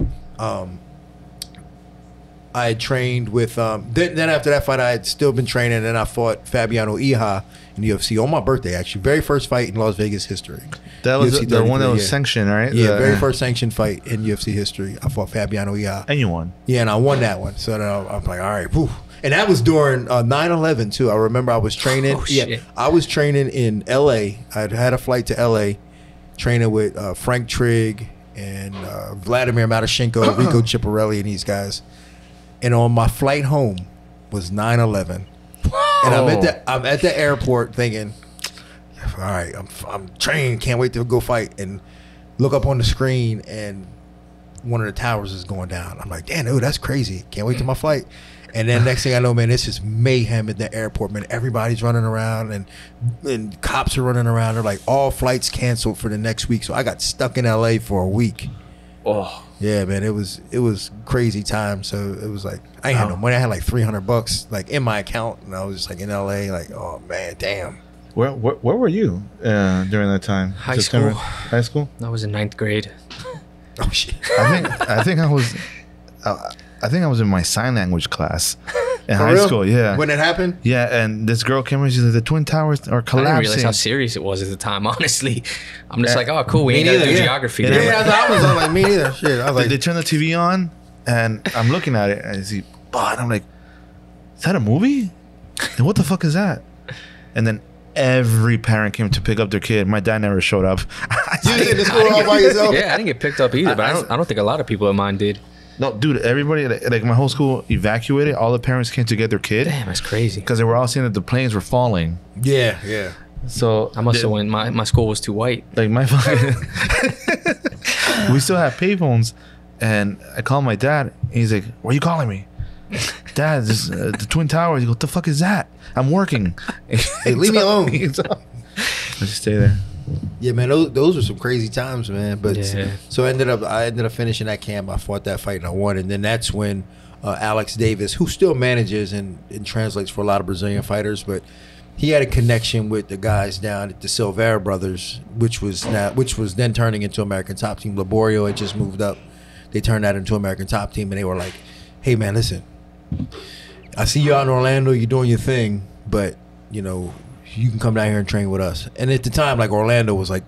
I had trained with then after that fight I had still been training, and then I fought Fabiano Iha in the UFC on my birthday, actually. Very first fight in Las Vegas history. That was the one that was sanctioned, right? Yeah, very first sanctioned fight in UFC history. I fought Fabiano Iha. And you won. Yeah, and I won that one. So then I'm like, all right, whew. And that was during 9/11 too. I remember I was training. Oh, shit. Yeah, I was training in LA. I had a flight to LA, training with Frank Trigg and Vladimir Matyshenko, Rico Ciparelli, and these guys. And on my flight home was 9/11. And I'm at the airport thinking, all right, I'm trained, can't wait to go fight. And look up on the screen and one of the towers is going down. I'm like, damn, that's crazy. Can't wait till my flight. And then next thing I know, man, it's just mayhem at the airport, man. Everybody's running around and cops are running around. They're like, all flights canceled for the next week. So I got stuck in LA for a week. Oh. Yeah, man, it was crazy time. So it was like I ain't had no money. I had like $300 like in my account, and I was just like in LA, like, oh man, damn. Where were you during that time? High school. High school. I was in 9th grade. Oh shit. I think I was in my sign language class in high school. Yeah. When it happened. Yeah, and this girl came in. She's like, the Twin Towers are collapsing. I didn't realize how serious it was at the time. Honestly, I'm just like, oh, cool. We ain't got to do geography. Yeah, I was like, me neither. Shit, I was like, they turned the TV on, and I'm looking at it, and I see, and I'm like, is that a movie? And what the fuck is that? And then every parent came to pick up their kid. My dad never showed up. You was in the school all by yourself? Yeah, I didn't get picked up either, but I don't think a lot of people in mine did. No, dude, everybody, like my whole school evacuated. All the parents came to get their kid. Damn, that's crazy. Because they were all seeing that the planes were falling. Yeah, yeah. So I must have went. My school was too white. Like my fucking, we still have payphones, and I called my dad. And he's like, "Why are you calling me?" Dad, this the Twin Towers. He goes, "What the fuck is that? I'm working." Hey, leave me alone. I just stay there. Yeah, man, those were some crazy times, man. But yeah. So I ended up finishing that camp. I fought that fight and I won. And then that's when Alex Davis, who still manages and translates for a lot of Brazilian fighters, but he had a connection with the guys down at the Silveira brothers, which was then turning into American Top Team. Laborio had just moved up. They turned that into American Top Team, and they were like, "Hey, man, listen, I see you out in Orlando. You're doing your thing, but you know." You can come down here and train with us. And at the time, like, Orlando was like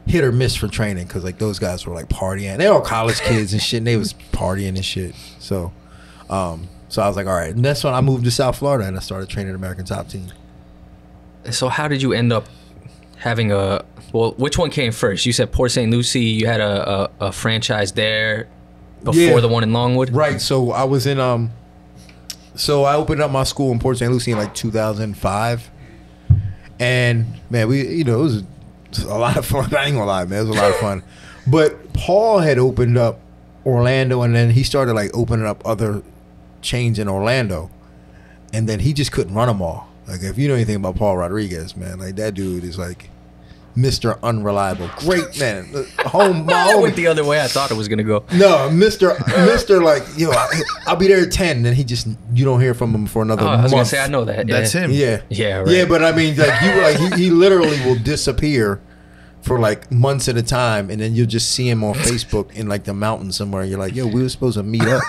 hit or miss for training because like those guys were like partying. They were all college kids and shit, and they was partying and shit. So I was like, all right. And that's when I moved to South Florida and I started training American Top Team. So how did you end up having which one came first? You said Port St. Lucie. You had a franchise there before the one in Longwood? Right. So I was in so I opened up my school in Port St. Lucie in like 2005. And man, it was a lot of fun. I ain't gonna lie, man, it was a lot of fun. But Paul had opened up Orlando, and then he started like opening up other chains in Orlando, and then he just couldn't run them all. Like, if you know anything about Paul Rodriguez, man, like that dude is like Mr. Unreliable. Great man. I went the other way I thought it was gonna go. No, Mr. like, I'll be there at 10, and you don't hear from him for another month. I was gonna say, I know that. That's him. Yeah. Yeah, right. Yeah, but I mean, like he literally will disappear for like months at a time, and then you'll just see him on Facebook in like the mountains somewhere. And you're like, yo, we were supposed to meet up.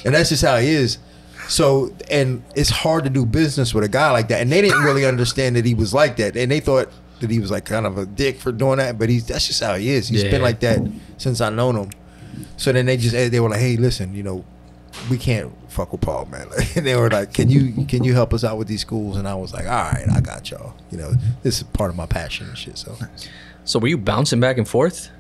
And that's just how he is. So, and it's hard to do business with a guy like that. And they didn't really understand that he was like that. And they thought that he was like kind of a dick for doing that, but that's just how he is. He's been like that since I known him. So then they were like, hey, listen, we can't fuck with Paul, man. And they were like, can you help us out with these schools? And I was like, all right, I got y'all. This is part of my passion and shit. So were you bouncing back and forth?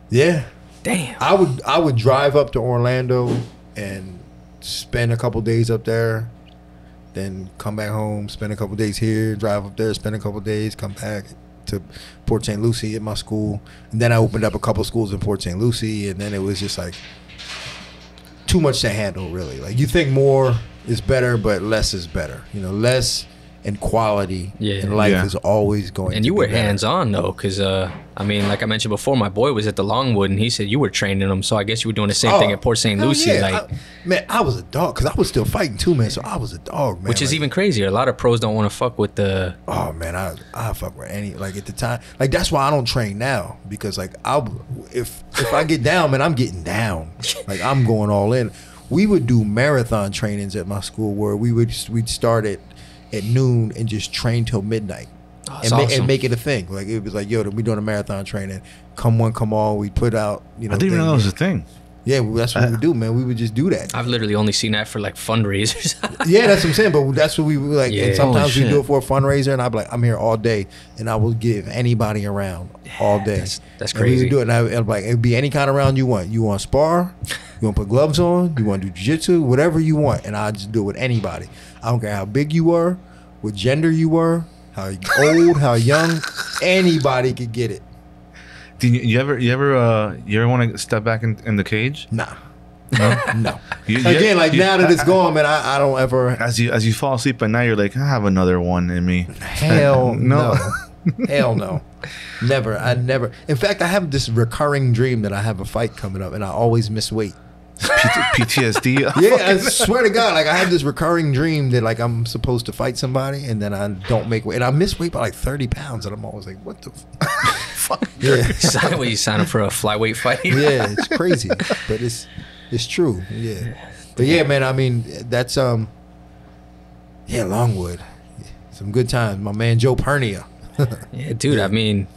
Yeah. Damn. I would drive up to Orlando and spend a couple days up there, then come back home, spend a couple days here, drive up there, spend a couple days, come back to Port St. Lucie at my school. And then I opened up a couple schools in Port St. Lucie, and then it was just like too much to handle, really. Like, you think more is better, but less is better. You know, less and quality in life is always going to be better. And you were hands-on, though, because, I mean, like I mentioned before, my boy was at the Longwood, and he said you were training him, so I guess you were doing the same thing at Port St. Lucie. Yeah. Man, I was a dog, because I was still fighting, too, man, so I was a dog, man. Which is even crazier. A lot of pros don't want to fuck with the... Oh, man, I fuck with any... Like, at the time... Like, that's why I don't train now, because, like, if I get down, man, I'm getting down. Like, I'm going all in. We would do marathon trainings at my school where we'd start at noon and just train till midnight. Oh, and make it a thing. Like, it was like, yo, we doing a marathon training. Come one, come all. We put out, you know. I didn't even know that was a thing. Yeah, well, that's what we would do, man. We would just do that. I've literally only seen that for like fundraisers. Yeah, that's what I'm saying. But that's what we would like. Yeah. And sometimes we do it for a fundraiser, and I'd be like, I'm here all day, and I will give anybody around all day. That's and we crazy. would do it, and I'd be like, it'd be any kind of round you want. You want to spar? You want to put gloves on? You want to do jiu-jitsu? Whatever you want, and I just do it with anybody. I don't care how big you were, what gender you were, how old, how young. Anybody could get it. Do you ever want to step back in the cage? Nah. No. Again, now that it's gone, man, I don't ever. As you fall asleep at night, you're like, I have another one in me. Hell no. Hell no. Never. I never. In fact, I have this recurring dream that I have a fight coming up, and I always miss weight. PTSD. Yeah, I swear to God, like I have this recurring dream that like I'm supposed to fight somebody, and then I don't make weight, and I miss weight by like 30 pounds, and I'm always like, what the fuck? Yeah. What, you sign up for a flyweight fight? Yeah, it's crazy, but it's true. Yeah, but yeah, man. I mean, that's Longwood, some good times. My man Joe Pernia. Yeah, dude. I mean,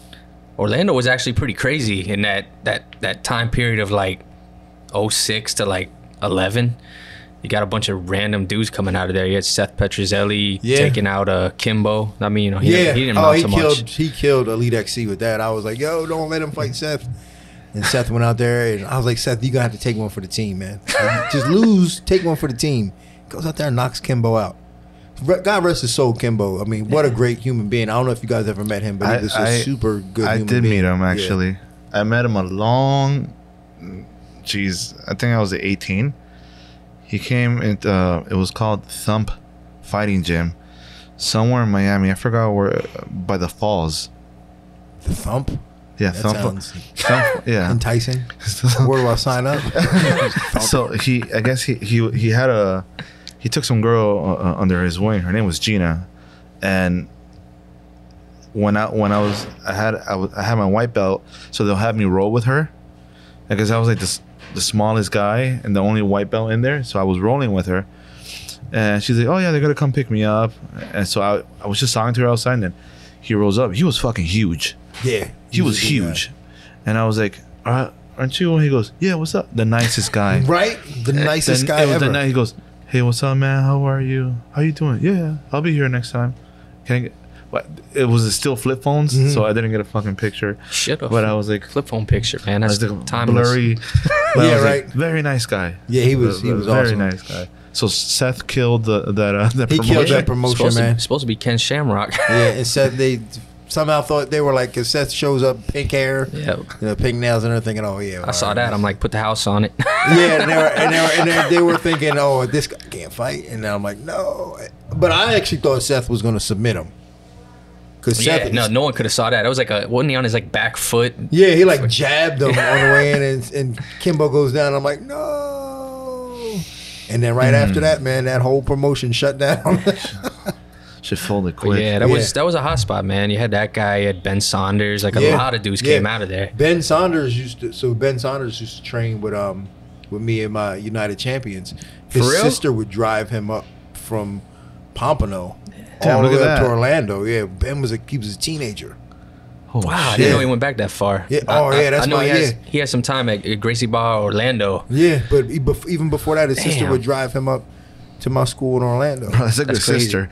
Orlando was actually pretty crazy in that time period of like 06 to like 11. You got a bunch of random dudes coming out of there. You had Seth Petrozelli taking out Kimbo. I mean, you know, he didn't amount to much. He killed Elite XC with that. I was like, yo, don't let him fight Seth. And Seth went out there, and I was like, Seth, you gonna have to take one for the team, man. Just lose, take one for the team. Goes out there and knocks Kimbo out. God rest his soul, Kimbo. I mean, what a great human being. I don't know if you guys ever met him, but he was a super good human being. I did meet him, actually. Yeah. I met him I think I was 18. He came, it was called Thump Fighting Gym, somewhere in Miami. I forgot where, by the falls. The Thump? Yeah, that Thump. Yeah, enticing. Where do I sign up? So he took some girl under his wing. Her name was Gina, and when I had my white belt, so they'll have me roll with her, because I was like the smallest guy and the only white belt in there, so I was rolling with her, and she's like, "Oh yeah, they're gonna come pick me up," and so I was just talking to her outside, and then he rolls up. He was fucking huge. Yeah, he was huge, and I was like, "Aren't you?" And he goes, "Yeah, what's up?" The nicest guy, right? The nicest guy ever. He goes, "Hey, what's up, man? How are you? How you doing?" "Yeah, I'll be here next time." Can I get? What? It was still flip phones, so I didn't get a fucking picture. Shit, but I was like, flip phone picture, man. That's timeless. Blurry. Yeah, right. Like, very nice guy. Yeah, he was very awesome. nice guy. So Seth killed that he promotion. killed that promotion, man. Supposed to be Ken Shamrock. Yeah, and Seth, they somehow thought they were like, because Seth shows up, pink hair, pink nails, and they're thinking, oh yeah. I saw that. I'm like, put the house on it. Yeah, and they were thinking, oh, this guy can't fight, and then I'm like, no. But I actually thought Seth was going to submit him. No one could have saw that. It was like wasn't he on his like back foot? Yeah, he like jabbed him on the way in, and Kimbo goes down. I'm like, no. And then right after that, man, that whole promotion shut down. Should fold it quick. Yeah, that was a hot spot, man. You had that guy, you had Ben Saunders, like a lot of dudes came out of there. Ben Saunders used to train with me and my United Champions. His sister would drive him up from Pompano all the way up to Orlando. Yeah, Ben was a teenager. Oh, wow, I didn't know he went back that far. Yeah. That's why he had some time at Gracie Bar, Orlando. Yeah, but even before that, his sister would drive him up to my school in Orlando. Bro, that's a good crazy. sister.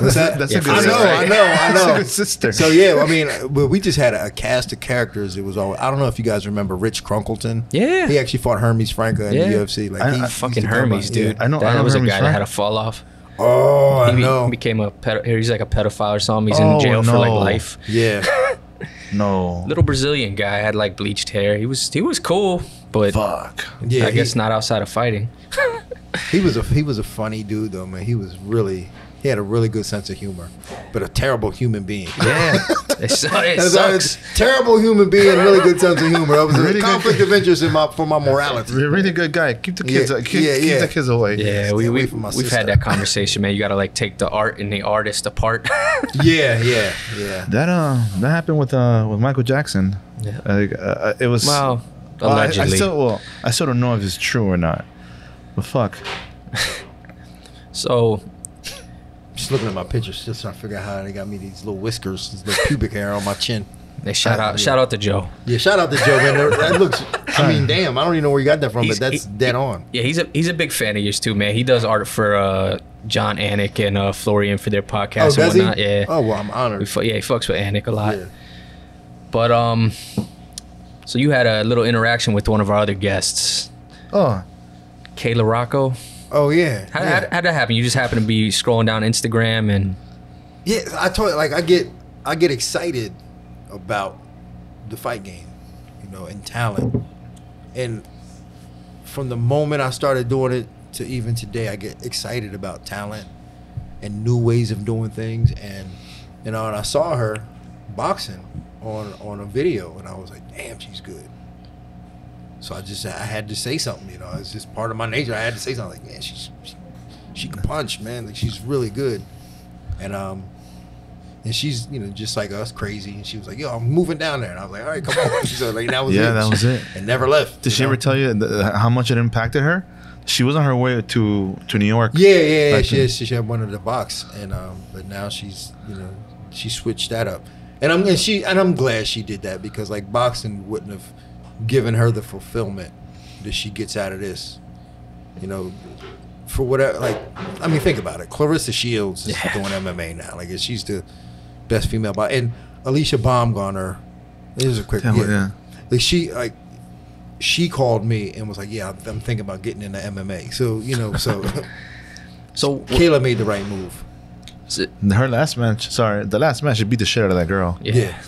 What's that? That's Yeah, a good I sister. know, I know, I That's a know. good sister. So yeah, I mean, but we just had a cast of characters. It was all. I don't know if you guys remember Rich Crunkleton. Yeah. He actually fought Hermes Franca in Yeah. the UFC. Like I he used Fucking to come Hermes, out. dude. Yeah. I know- That I know was a Hermes guy that Frank. had a fall off. Oh, I He know. became he's like a pedophile or something. He's Oh, in jail for like no. life. Yeah. No. Little Brazilian guy had like bleached hair. He was cool, but Fuck. Yeah. I guess not outside of fighting. He was a funny dude though, man. He had a really good sense of humor, but a terrible human being. Yeah, it That's sucks. a terrible human being, really good sense of humor. That was Really a good conflict of interest for my morality. You're a really good guy. Keep the kids. Yeah, Keep yeah. the kids away. Yeah, Stay away we've from my had sister. that conversation, man. You got to like take the art and the artist apart. Yeah. That happened with Michael Jackson. Yeah. It was. Well, Well, allegedly. I still don't know if it's true or not. But fuck. So Just looking at my pictures, just trying to figure out how they got me these little whiskers, this little pubic hair on my chin. they shout out to Joe. Yeah, shout out to Joe, man. That looks. I mean, damn. I don't even know where you got that from, He's- but that's dead on. Yeah, he's a big fan of yours too, man. He does art for John Anik and Florian for their podcast Oh, and does he? whatnot. Yeah. Oh well, I'm honored. Yeah, he fucks with Anik a lot. Yeah. But so you had a little interaction with one of our other guests, Oh, Kayla Rocco. Oh yeah. How yeah. did that happen? You just happen to be scrolling down Instagram and Yeah, I told you, like I get excited about the fight game, you know, and talent. And from the moment I started doing it to even today, I get excited about talent and new ways of doing things. And you know, and I saw her boxing on a video, and I was like, damn, she's good. So I had to say something, you know. It's just part of my nature. I had to say something like, man, she can punch, man. Like she's really good. And she's, you know, just like us, crazy. And she was like, yo, I'm moving down there. And I was like, all right, come on. So like that was it. that was it. And never left. Did she know? ever tell you how much it impacted her? She was on her way to New York. Yeah. back then. She had wanted to box, and but now she's, you know, she switched that up. And I'm glad she did that, because like boxing wouldn't have given her the fulfillment that she gets out of this. You know, for whatever, like, I mean, think about it. Clarissa Shields is doing MMA now. Like, she's the best female boxer. And Alicia Baumgartner, here's a quick, Yeah. Like she called me and was like, yeah, I'm thinking about getting into MMA. So, you know, so Kayla made the right move. Her last match. Sorry, the last match. She beat the shit out of that girl. Yeah.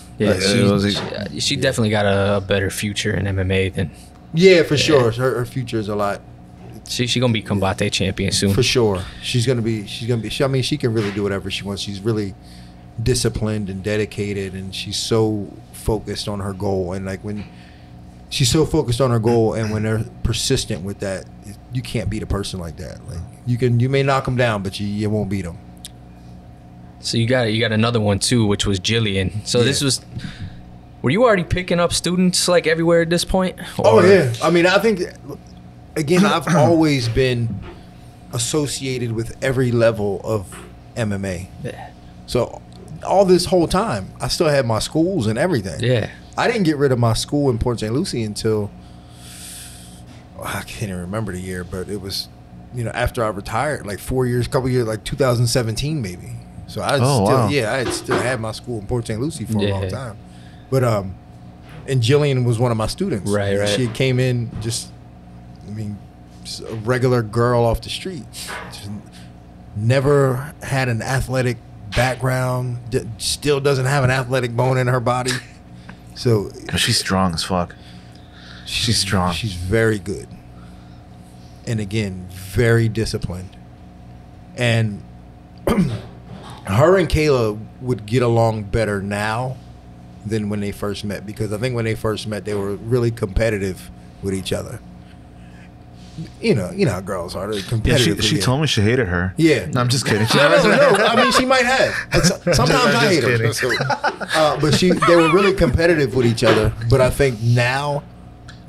she definitely got a better future in MMA than Yeah, for sure. Her future is a lot. she gonna be Combate champion soon. For sure. She's gonna be I mean, she can really do whatever she wants. She's really disciplined and dedicated, and she's so focused on her goal. And like when she's so focused on her goal, and when they're persistent with that, you can't beat a person like that. Like you may knock them down, but you won't beat them. So you got another one too, which was Jillian. So this was. Were you already picking up students like everywhere at this point? Oh yeah. I mean, I think again, I've always been associated with every level of MMA. Yeah. So all this whole time, I still had my schools and everything. Yeah. I didn't get rid of my school in Port St. Lucie until I can't even remember the year, but it was, you know, after I retired, like 4 years, couple years, like 2017 maybe. So I had still had my school in Port St. Lucie for a long time. But and Jillian was one of my students. Right. She came in just a regular girl off the street. Just never had an athletic background. Still doesn't have an athletic bone in her body. So She's strong as fuck. She's strong. She's very good. And again, very disciplined. And her and Kayla would get along better now than when they first met, because I think when they first met, they were really competitive with each other. You know how girls are. They're competitive. She told me she hated her. Yeah. No, I'm just kidding. No. I mean, she might have. Sometimes I hate her. So, but they were really competitive with each other. But I think now,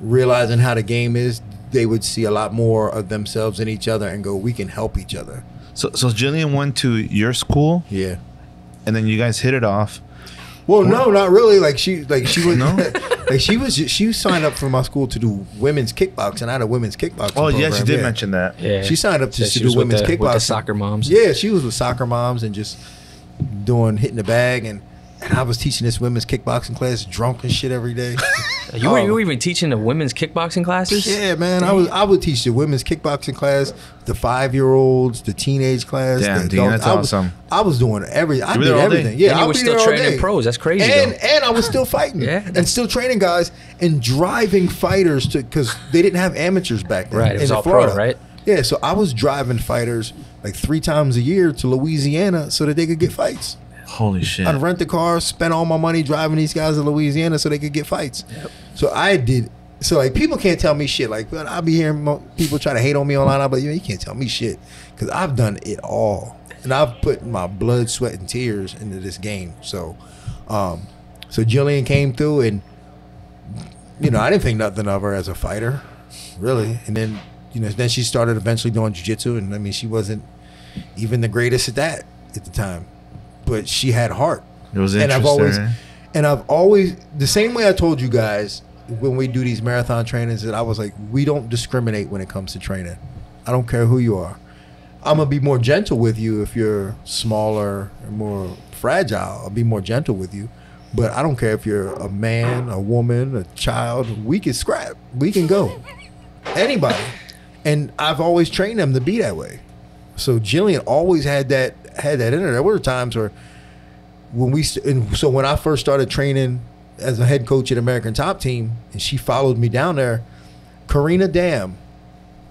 realizing how the game is, they would see a lot more of themselves in each other and go, we can help each other. So Jillian went to your school, Yeah. and then you guys hit it off. Well, no, not really. Like she was No? like she signed up for my school to do women's kickboxing. I had a women's kickboxing. Oh, yeah, she program, did mention that. Yeah. She signed up So just she to was do with women's the- kickboxing. with the soccer moms. Yeah, she was with soccer moms and just hitting the bag, and I was teaching this women's kickboxing class drunk and shit every day. You were even teaching the women's kickboxing classes? Yeah, man. I would teach the women's kickboxing class, the 5-year-olds, the teenage class. Damn, the Dean, that's awesome. I was doing everything. I You were did there all day? everything. Yeah, And you I'd were be still there all training day. pros. That's crazy, And though. I was still fighting. Yeah. And still training guys and driving fighters to, because they didn't have amateurs back then. Right, it was in all pro, Florida. right? Yeah, so I was driving fighters like 3 times a year to Louisiana so that they could get fights. Holy shit. I'd rent the car, spend all my money driving these guys to Louisiana so they could get fights. So I did. So like people can't tell me shit. Like I'll be hearing people try to hate on me online. I'm like, you can't tell me shit because I've done it all, and I've put my blood, sweat, and tears into this game. So, so Jillian came through, and I didn't think nothing of her as a fighter, really. And then then she started eventually doing jiu-jitsu, and I mean she wasn't even the greatest at that at the time. But she had heart. It was And interesting. I've always the same way I told you guys when we do these marathon trainings that I was like, we don't discriminate when it comes to training. I don't care who you are. I'm gonna be more gentle with you if you're smaller and more fragile. I'll be more gentle with you. But I don't care if you're a man, a woman, a child. We can scrap. We can go. Anybody. And I've always trained them to be that way. So Jillian always had that in her. There were times where when I first started training as a head coach at American Top Team, and she followed me down there, Karina Dam,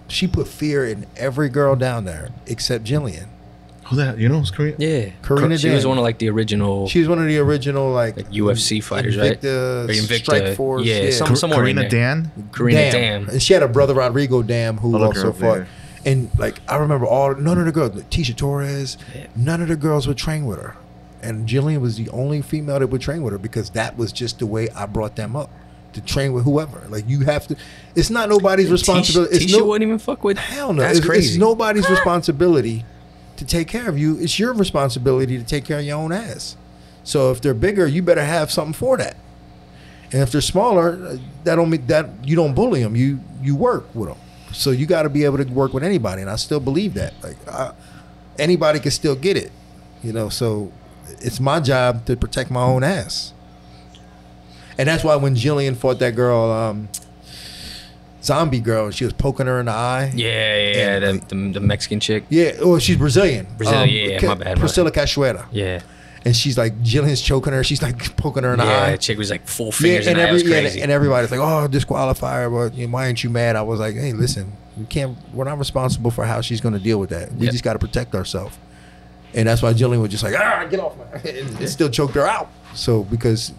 she put fear in every girl down there except Jillian. Who that? You know who's Korean? Yeah. Karina She was Dam. one of like the original She was one of the original like UFC fighters, right? Invicta, Or Invicta, Strike Force. yeah, somewhere in Karina there. Dan? Karina Dam. And she had a brother Rodrigo Dam who I'll look her also up fought. later. And like I remember none of the girls, Tisha Torres, none of the girls would train with her. And Jillian was the only female that would train with her because that was just the way I brought them up. To train with whoever. Like you have to it's not nobody's responsibility. Tisha wouldn't even fuck with. Hell no. That's crazy. It's nobody's responsibility to take care of you. It's your responsibility to take care of your own ass. So if they're bigger, you better have something for that. And if they're smaller, that don't mean that you don't bully them. You work with them. So you got to be able to work with anybody, and I still believe that. Like anybody can still get it, So it's my job to protect my own ass. And that's why when Jillian fought that girl, zombie girl, and she was poking her in the eye. Yeah, And, the Mexican chick. Yeah, well, she's Brazilian. Yeah, my bad. Priscilla Cachoeira. Yeah. And she's like, Jillian's choking her. She's like poking her in the eye. Yeah, the chick was like full fingers in the eye. It was crazy. And everybody's like, oh, disqualify her. But why ain't you mad? I was like, hey, listen, we're not responsible for how she's going to deal with that. We just got to protect ourselves. And that's why Jillian was just like, get off my and still choked her out. So because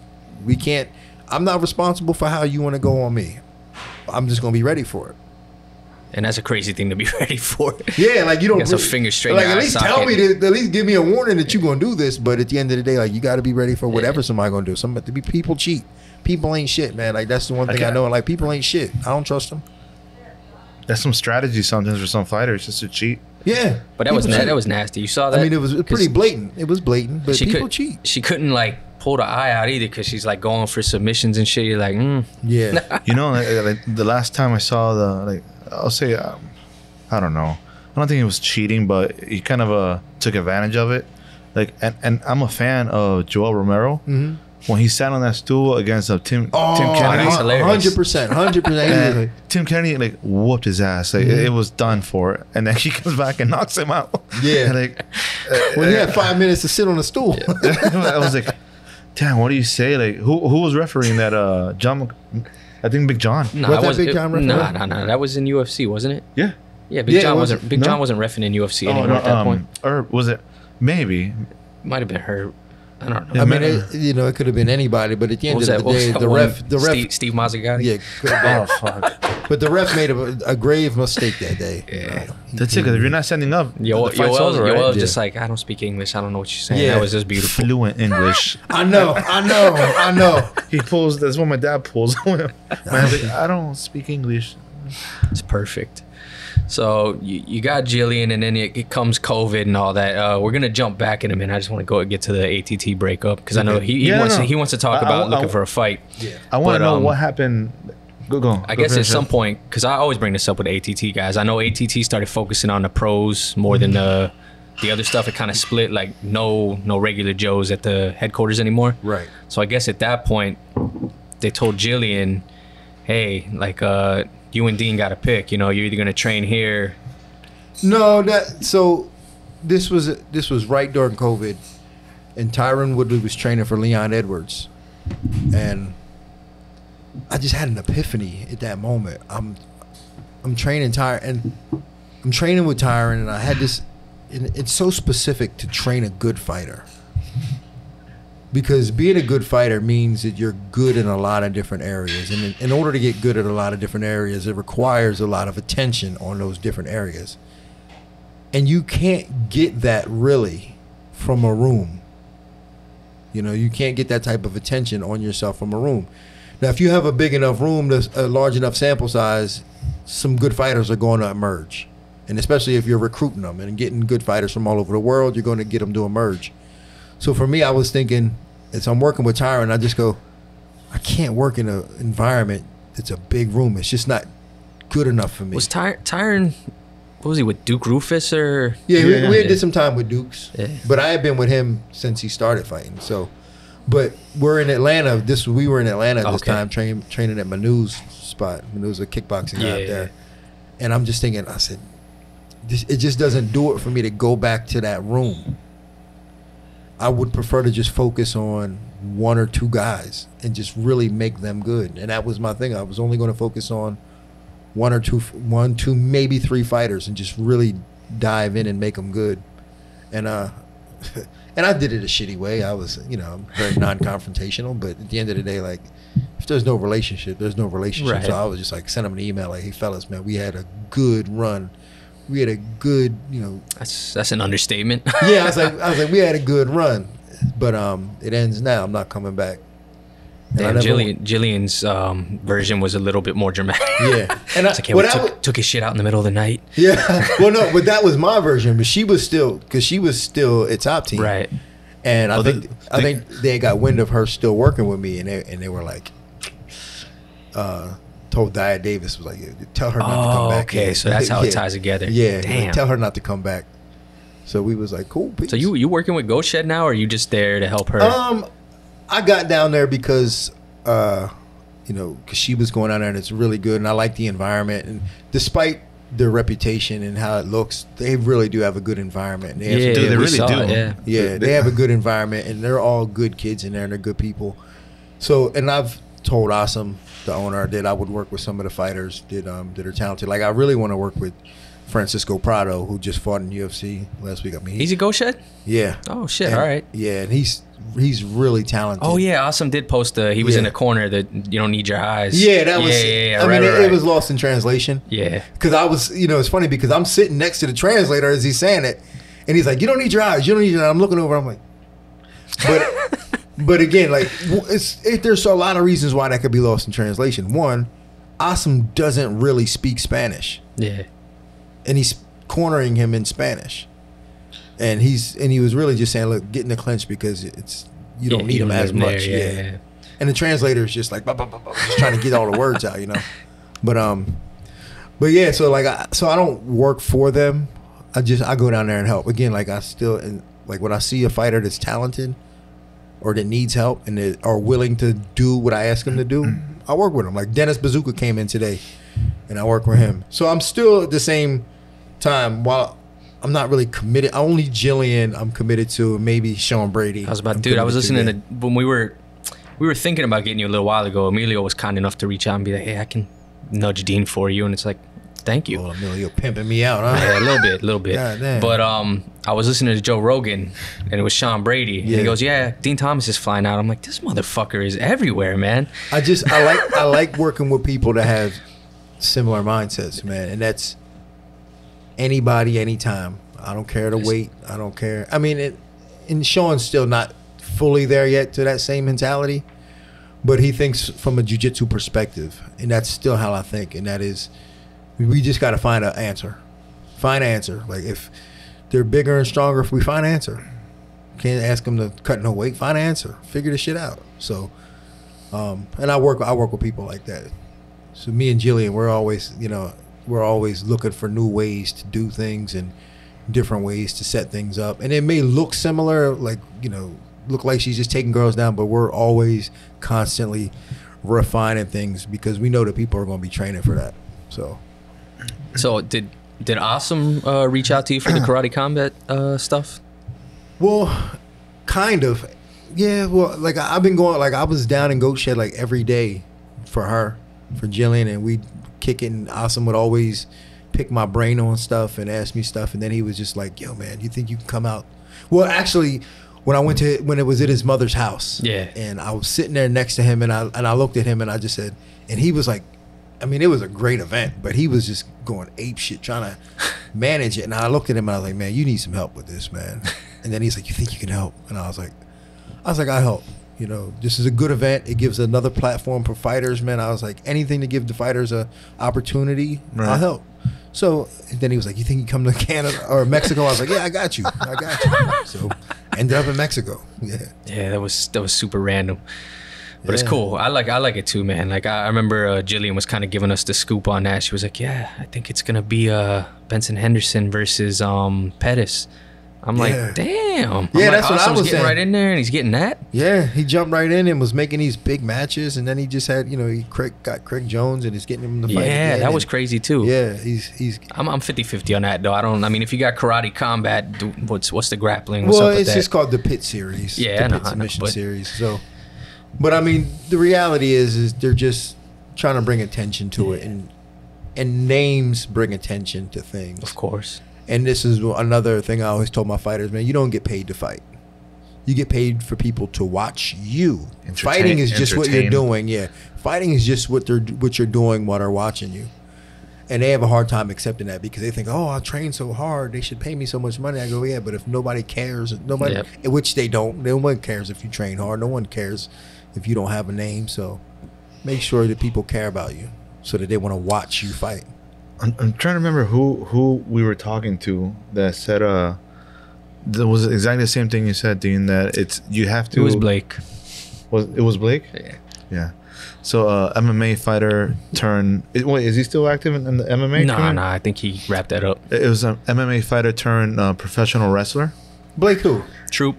we can't, I'm not responsible for how you want to go on me. I'm just going to be ready for it. And that's a crazy thing to be ready for. Yeah, like you don't Got some fingers straight in like your at eye least socket. tell me to at least give me a warning that you're gonna do this. But at the end of the day, like you got to be ready for whatever somebody gonna do. People cheat. People ain't shit, man. Like that's the one thing I know. Like people ain't shit. I don't trust them. That's some strategy sometimes for some fighters just to cheat. Yeah, But that was people cheat. that was nasty. You saw that? I mean, it was pretty blatant. It was blatant, but people could, cheat. She couldn't like pull the eye out either because she's like going for submissions and shit. You're like, Yeah, You know, like the last time I saw I'll say, I don't know. I don't think it was cheating, but he kind of took advantage of it. Like, and I'm a fan of Joel Romero. Mm-hmm. When he sat on that stool against Tim Kennedy, that's hilarious. 100%. Tim Kennedy like whooped his ass. Like it was done for, and then he comes back and knocks him out. Yeah. like When he had 5 minutes to sit on the stool. I was like, damn, what do you say? Like who was refereeing that? John, I think Big John. nah, Was that wasn't- Big John referee? Nah. That was in UFC, wasn't it? Yeah. Yeah, Big Yeah, John it was- wasn't. Big no? John wasn't reffing in UFC anymore at that point. Or was it? Maybe. Might have been her. I don't know. I mean, it could have been anybody, but at the end What of was the day, that the one? ref, Steve Mazzagatti. yeah, could have been. Oh fuck. But the ref made a grave mistake that day. Yeah. That's it. Because if you're not standing up, Yoel, the fight's over, right? Yoel's Yeah. just like, I don't speak English. I don't know what you're saying. Yeah. That was just beautiful. Fluent English. I know. He pulls. That's what my dad pulls. Man's like, I don't speak English. It's perfect. So you got Jillian, and then it comes COVID and all that. We're gonna jump back in a minute. I just want to go and get to the ATT breakup because I know he wants to talk about looking for a fight. Yeah. I want to know what happened. Go. I guess at some point, because I always bring this up with the ATT guys. I know ATT started focusing on the pros more than the other stuff. It kind of split, like no regular Joes at the headquarters anymore. Right. So I guess at that point, they told Jillian, hey, like you and Dean got to pick. You know, you're either gonna train here. No, so this was right during COVID, and Tyron Woodley was training for Leon Edwards, and I just had an epiphany at that moment. I'm training Tyron, and I'm training with Tyron, and I had this. And it's so specific to train a good fighter, because being a good fighter means that you're good in a lot of different areas, and in order to get good at a lot of different areas, it requires a lot of attention on those different areas, and you can't get that really from a room. You know, you can't get that type of attention on yourself from a room. Now, if you have a big enough room, a large enough sample size, some good fighters are going to emerge. And especially if you're recruiting them and getting good fighters from all over the world, you're going to get them to emerge. So for me, I was thinking, as I'm working with Tyron, I just go, I can't work in an environment that's a big room. It's just not good enough for me. Was Tyron, what was he, with Duke Rufus or? Yeah, we did some time with Dukes. Yeah. But I had been with him since he started fighting. So, but we're in Atlanta. We were in Atlanta this time, training at Manu's spot. Manu's a kickboxing guy out there. And I'm just thinking, I said, it just doesn't do it for me to go back to that room. I would prefer to just focus on one or two guys and just really make them good. And that was my thing. I was only going to focus on one, two, maybe three fighters and just really dive in and make them good. And and I did it a shitty way. I was, very non-confrontational. But at the end of the day, like, if there's no relationship, there's no relationship. Right. So I was just like, send them an email like, hey, fellas, man, we had a good run. We had a good, That's an understatement. Yeah, I was like, we had a good run, but it ends now. I'm not coming back. Damn, Jillian's version was a little bit more dramatic. Yeah, and it's like, took his shit out in the middle of the night. Yeah, well, no, but that was my version. But she was still at Top Team, right? And I think they got wind of her still working with me, and they were like, told Dia Davis, was like, tell her not to come back. Okay, so that's how it ties together. Yeah, damn. Like, tell her not to come back. So we was like, cool. Peace. So you working with Ghost Shed now, or are you just there to help her? I got down there because, because she was going down there and it's really good, and I like the environment. And despite their reputation and how it looks, they really do have a good environment. They really do. Yeah, they have a good environment, and they're all good kids in there, and they're good people. So, and I've told Awesome, the owner, that I would work with some of the fighters that are talented. Like, I really want to work with Francisco Prado, who just fought in UFC last week. I mean, he's a Ghost Shed? Yeah. Oh shit! And, all right. Yeah, and he's really talented. Oh yeah, Awesome did post he was in a corner that you don't need your eyes. Yeah, that was. Yeah. I right, mean, right. It was lost in translation. Yeah. Because I was, it's funny because I'm sitting next to the translator as he's saying it, and he's like, "You don't need your eyes. You don't need your eyes." I'm looking over. I'm like, but again, like, there's a lot of reasons why that could be lost in translation. One, Awesome doesn't really speak Spanish. Yeah. And he's cornering him in Spanish. And he was really just saying, look, get in the clinch because you don't need him as much. Yeah. And the translator is just like, bah, bah, bah, bah, just trying to get all the words out, But yeah, so I don't work for them. I go down there and help. Again, like when I see a fighter that's talented or that needs help and that are willing to do what I ask them to do, I work with them. Like Dennis Bazooka came in today, and I work with him. So I'm still at the same time, while I'm not really committed. Only Jillian I'm committed to, and maybe Sean Brady. I was listening to when we were thinking about getting you a little while ago. Emilio was kind enough to reach out and be like, hey, I can nudge Dean for you, and it's like, thank you. Oh, Emilio pimping me out, huh? Yeah, a little bit. God damn. But I was listening to Joe Rogan, and it was Sean Brady. And he goes, yeah, Dean Thomas is flying out. I'm like, this motherfucker is everywhere, man. I like working with people that have similar mindsets, man. And that's anybody, anytime. I don't care the weight. I don't care. I mean, and Sean's still not fully there yet to that same mentality, but he thinks from a jiu-jitsu perspective, and that's still how I think. And that is, We just got to find an answer. Find an answer. Like if they're bigger and stronger, if we find an answer. Can't ask them to cut no weight. Find an answer. Figure the shit out. So, and I work with people like that. So me and Jillian, we're always looking for new ways to do things and different ways to set things up. And it may look similar, like, look like she's just taking girls down, but we're always constantly refining things because we know that people are going to be training for that. So did Awesome reach out to you for the karate combat stuff? Well, kind of. Yeah, well, like I've been going, like I was down in Goat Shed like every day for her, for Jillian, and we'd kick it, and Awesome would always pick my brain on stuff and ask me stuff, and then he was just like, yo, man, you think you can come out? Well, actually, when it was at his mother's house, yeah, and I was sitting there next to him, and I looked at him, and I just said, and he was like, I mean, it was a great event, but he was just going ape shit trying to manage it, and I looked at him, and I was like, man, you need some help with this, man. And then he's like, you think you can help? And I was like, I help. This is a good event. It gives another platform for fighters, man. I was like, anything to give the fighters a opportunity, right. I'll help. So then he was like, you think you come to Canada or Mexico? I was like, yeah, I got you. So ended up in Mexico. Yeah, that was super random. But it's cool. I like it too, man. Like I remember Jillian was kind of giving us the scoop on that. She was like, yeah, I think it's gonna be Benson Henderson versus Pettis. I'm like, damn. Yeah, that's what I was getting saying. Right in there, and he's getting that. Yeah, he jumped right in and was making these big matches, and then he just had, he got Craig Jones, and he's getting him in the fight. Yeah, that was crazy too. Yeah, he's. I'm 50-50 on that though. I mean, if you got karate combat, what's the grappling? Well, it's just called the Pit Series. Yeah, the Pit Submission Series. So, but I mean, the reality is they're just trying to bring attention to it, and names bring attention to things. Of course. And this is another thing I always told my fighters, man, you don't get paid to fight. You get paid for people to watch you. Fighting is just what you're doing. Yeah. Fighting is just what you're doing while they're watching you. And they have a hard time accepting that because they think, oh, I train so hard, they should pay me so much money. I go, yeah, but if nobody cares, which they don't, no one cares if you train hard. No one cares if you don't have a name. So make sure that people care about you so that they want to watch you fight. I'm trying to remember who we were talking to that said that was exactly the same thing you said, Dean, that you have to. It was Blake. It was Blake? Yeah. So MMA fighter turned. Wait, is he still active in the MMA? No, I think he wrapped that up. It was an MMA fighter turned professional wrestler. Blake who? Troop.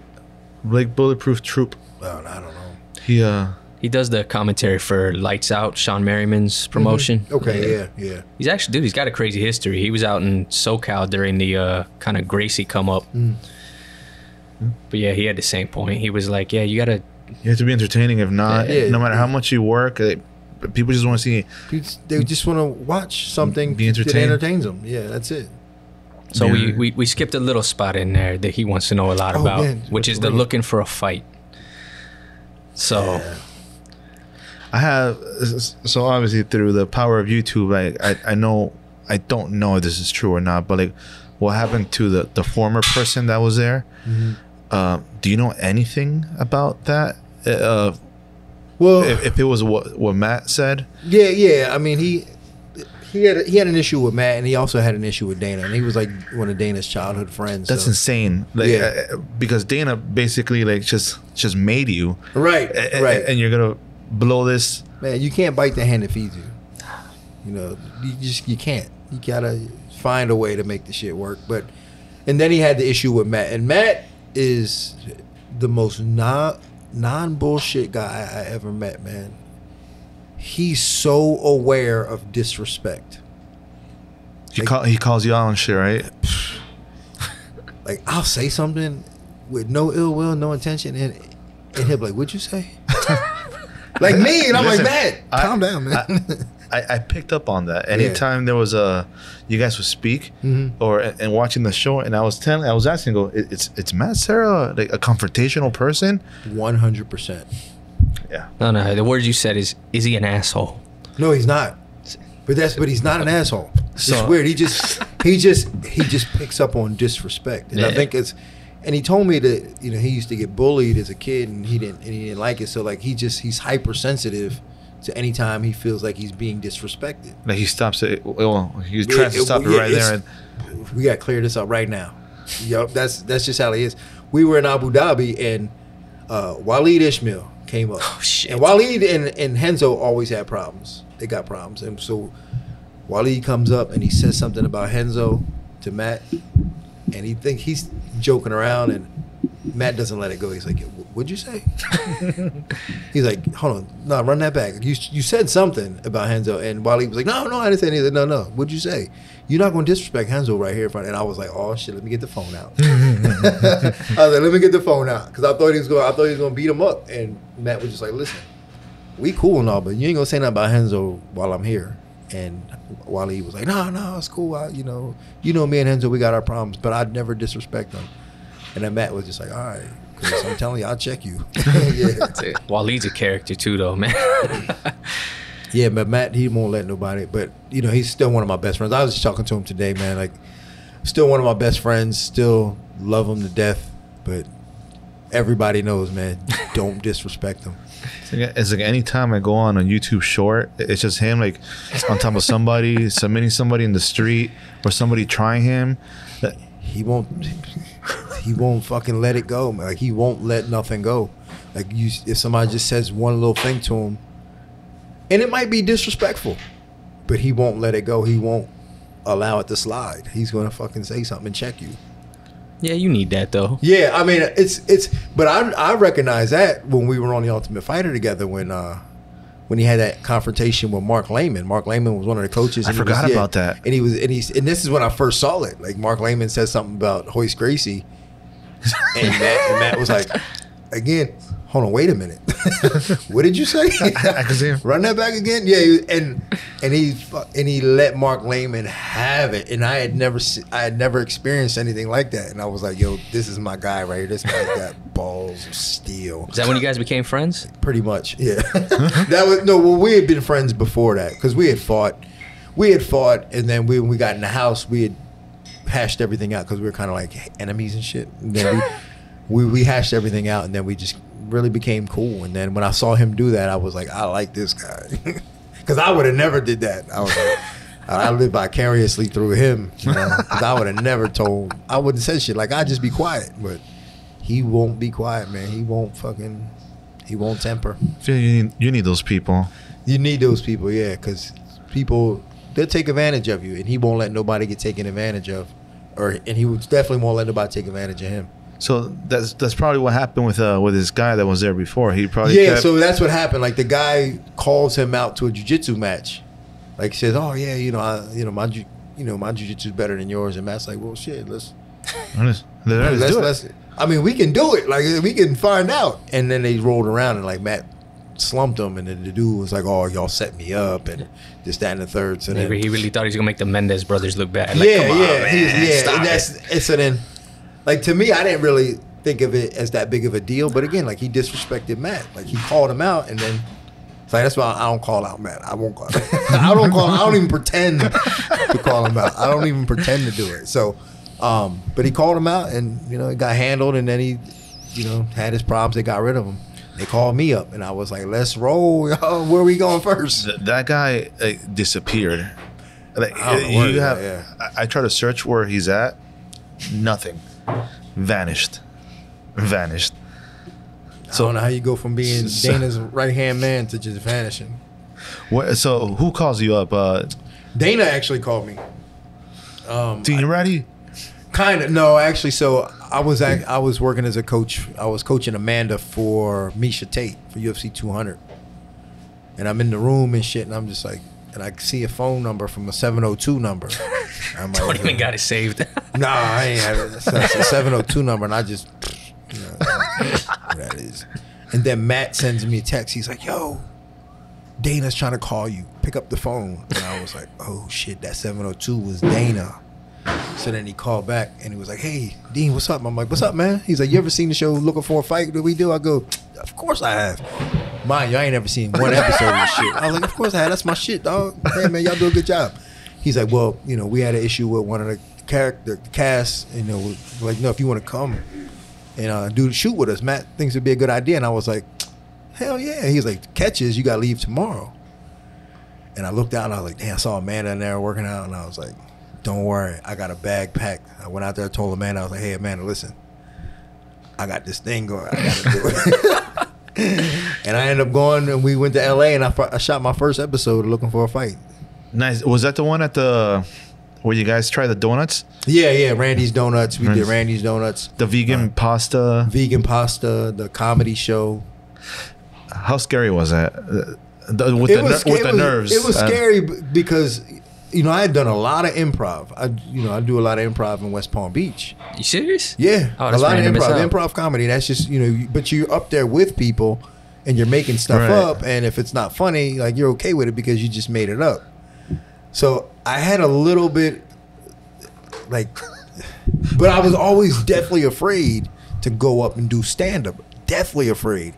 Blake Bulletproof Troop. Oh, I don't know. He does the commentary for Lights Out, Sean Merriman's promotion. Mm-hmm. Okay, yeah. He's actually, he's got a crazy history. He was out in SoCal during the kind of Gracie come up. But yeah, he had the same point. He was like, yeah, you have to be entertaining. If not, no matter how much you work, people just want to see. They just want to watch something that entertains them. Yeah, that's it. So we skipped a little spot in there that he wants to know a lot about, which is the looking for a fight. So... Yeah. So obviously through the power of YouTube, I know, I don't know if this is true or not, but what happened to the former person that was there? Mm-hmm. Do you know anything about that? Well, if it was what Matt said? Yeah. I mean, he had an issue with Matt, and he also had an issue with Dana, and he was like one of Dana's childhood friends. That's insane. Because Dana basically just made you right, and you're gonna blow this. Man, you can't bite the hand that feeds you. You can't. You gotta find a way to make the shit work. And then he had the issue with Matt, and Matt is the most non-bullshit guy I ever met, man. He's so aware of disrespect. He calls you out on shit, right? Like, I'll say something with no ill will, no intention, and he'll be like, what'd you say? Like me, and I'm like, man, calm down, man. I picked up on that. Anytime there was you guys would speak, and watching the show, and I was asking, it's Matt Serra like a confrontational person? 100%. Yeah. No. The word you said is he an asshole? No, he's not. But he's not an asshole. It's weird. He just picks up on disrespect, and I think it's. And he told me that he used to get bullied as a kid, and he didn't like it. So like he's hypersensitive So anytime he feels like he's being disrespected, Like he stops it. Well, he tries to stop it right there. And we got to clear this up right now. Yup, that's just how he is. We were in Abu Dhabi and Waleed Ishmael came up. Oh, shit. And Waleed and Henzo always had problems. They got problems. And so Waleed comes up and he says something about Henzo to Matt, and he think he's joking around, and Matt doesn't let it go. He's like, "What'd you say?" He's like, "Hold on, no, run that back. You said something about Henzo," and Waleed was like, "No, I didn't say anything. No, what'd you say? You're not going to disrespect Henzo right here in front." And I was like, "Oh shit, let me get the phone out." I was like, "Let me get the phone out," because I thought he was going to beat him up, and Matt was just like, "Listen, we cool and all, but you ain't gonna say nothing about Henzo while I'm here." And Waleed was like, "No, it's cool. You know, me and Henzo, we got our problems, but I'd never disrespect them." And then Matt was just like, "All right, because I'm telling you, I'll check you." Yeah. Waleed's a character too, though, man. Yeah, but Matt, he won't let nobody. But he's still one of my best friends. I was just talking to him today, man. Like, still one of my best friends. Still love him to death. But everybody knows, man, don't disrespect him. it's like anytime I go on a YouTube short, it's just him like on top of somebody, submitting somebody in the street, or somebody trying him. He won't fucking let it go. Like, he won't let nothing go. Like, if somebody just says one little thing to him, and it might be disrespectful, but he won't let it go. He won't allow it to slide. He's gonna fucking say something and check you. Yeah, you need that though. Yeah, I mean, it's. But I recognize that when we were on the Ultimate Fighter together, when he had that confrontation with Mark Lehman. Mark Lehman was one of the coaches. I forgot about that. And this is when I first saw it. Like, Mark Lehman said something about Hoist Gracie, and Matt was like, again, hold on, wait a minute. What did you say? I can see him. Run that back again. Yeah, and he let Mark Lehman have it, and I had never experienced anything like that, and I was like, yo, this is my guy right here. This guy's got balls of steel. Is that when you guys became friends? Pretty much, yeah. We had been friends before that, because we had fought, and then when we got in the house, we had hashed everything out, because we were kind of like enemies and shit. And then we hashed everything out, and then we just really became cool. And then when I saw him do that, I was like, I like this guy, because I would have never did that. I was like, I lived vicariously through him, because I would have never I wouldn't say shit. Like, I'd just be quiet, but he won't be quiet, man. He won't temper. You need those people. You need those people, yeah, because people, they'll take advantage of you, and he won't let nobody get taken advantage of, and he definitely won't let nobody take advantage of him. So that's probably what happened with this guy that was there before. He probably So that's what happened. Like, the guy calls him out to a jiu-jitsu match. Like, he says, "Oh yeah, my jiu-jitsu's better than yours." And Matt's like, "Well, shit, let's do it. I mean, we can do it. Like, we can find out." And then they rolled around, and like Matt slumped him, and then the dude was like, "Oh, y'all set me up," and this, that, and the third. So then he really thought he was gonna make the Mendez brothers look bad. Like, come on, man, so then. Like, to me, I didn't really think of it as that big of a deal. But again, like, he disrespected Matt. Like, he called him out, and then it's like, that's why I don't call out Matt. I won't call. I don't even pretend to call him out. I don't even pretend to do it. So, but he called him out, and it got handled. And then he, had his problems. They got rid of him. They called me up, and I was like, "Let's roll, y'all. Where are we going first?" That guy disappeared. Like, I try to search where he's at. Nothing. Vanished. I don't know how you go from being Dana's right-hand man to just vanishing. So who calls you up? Dana actually called me. Dean, you ready? Kind of. No, actually. So I was working as a coach. I was coaching Amanda for Miesha Tate for UFC 200, and I'm in the room and shit, and I'm just like, and I see a phone number from a 702 number. I'm like, don't even got it saved. Nah, I ain't have it. It's a 702 number, and I just, that is. And then Matt sends me a text. He's like, "Yo, Dana's trying to call you. Pick up the phone." And I was like, "Oh shit, that 702 was Dana." So then he called back, and he was like, "Hey, Dean, what's up?" I'm like, "What's up, man?" He's like, "You ever seen the show Looking for a Fight that we do?" I go, "Of course I have." Mind you, I ain't ever seen one episode of this shit. I was like, "Of course I have. That's my shit, dog. Hey, man, y'all do a good job." He's like, "Well, we had an issue with one of the cast, like, no, if you want to come and shoot with us, Matt thinks it'd be a good idea." And I was like, hell yeah. He's like, catches, you got to leave tomorrow. And I looked out and I was like, damn, I saw Amanda in there working out. And I was like, don't worry, I got a bag packed. I went out there, told Amanda, I was like, hey, Amanda, listen, I got this thing going. I got to do it. And I ended up going, and we went to LA, and I shot my first episode Looking for a Fight. Nice. Was that the one at the where you guys try the donuts? Yeah, Randy's Donuts. We did Randy's Donuts. The vegan pasta. Vegan pasta, the comedy show. How scary was that? With the nerves. It was scary because, you know, I had done a lot of improv. I do a lot of improv in West Palm Beach. You serious? Yeah, oh, a lot of improv comedy. That's just, you know, but you're up there with people and you're making stuff up, and if it's not funny, like, you're okay with it because you just made it up. So I had a little bit, like, but I was always deathly afraid to go up and do stand-up. Deathly afraid.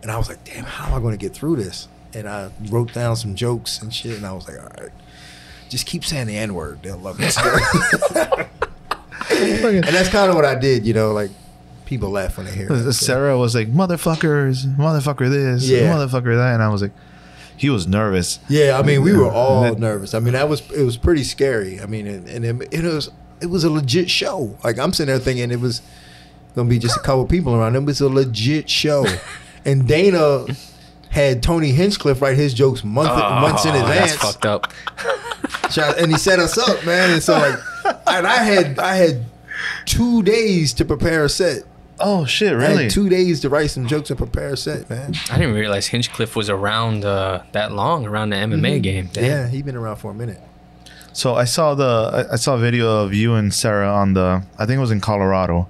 And I was like, damn, how am I going to get through this? And I wrote down some jokes and shit, and I was like, all right, just keep saying the N-word. They'll love it. And that's kind of what I did, you know, like, people laugh when they hear it. Sarah was like, motherfuckers, mother this, motherfucker that. And I was like, he was nervous. Yeah, I mean, we were all nervous. I mean, it was pretty scary. I mean, and it was a legit show. Like, I'm sitting there thinking it was gonna be just a couple people around. It was a legit show. And Dana had Tony Hinchcliffe write his jokes months in advance. That's fucked up. And he set us up, man. And so, like, and I had 2 days to prepare a set. Oh shit! Really? I had 2 days to write some jokes and prepare a set, man. I didn't realize Hinchcliffe was around that long, around the MMA game. Damn. Yeah, he's been around for a minute. So I saw a video of you and Sarah on I think it was in Colorado,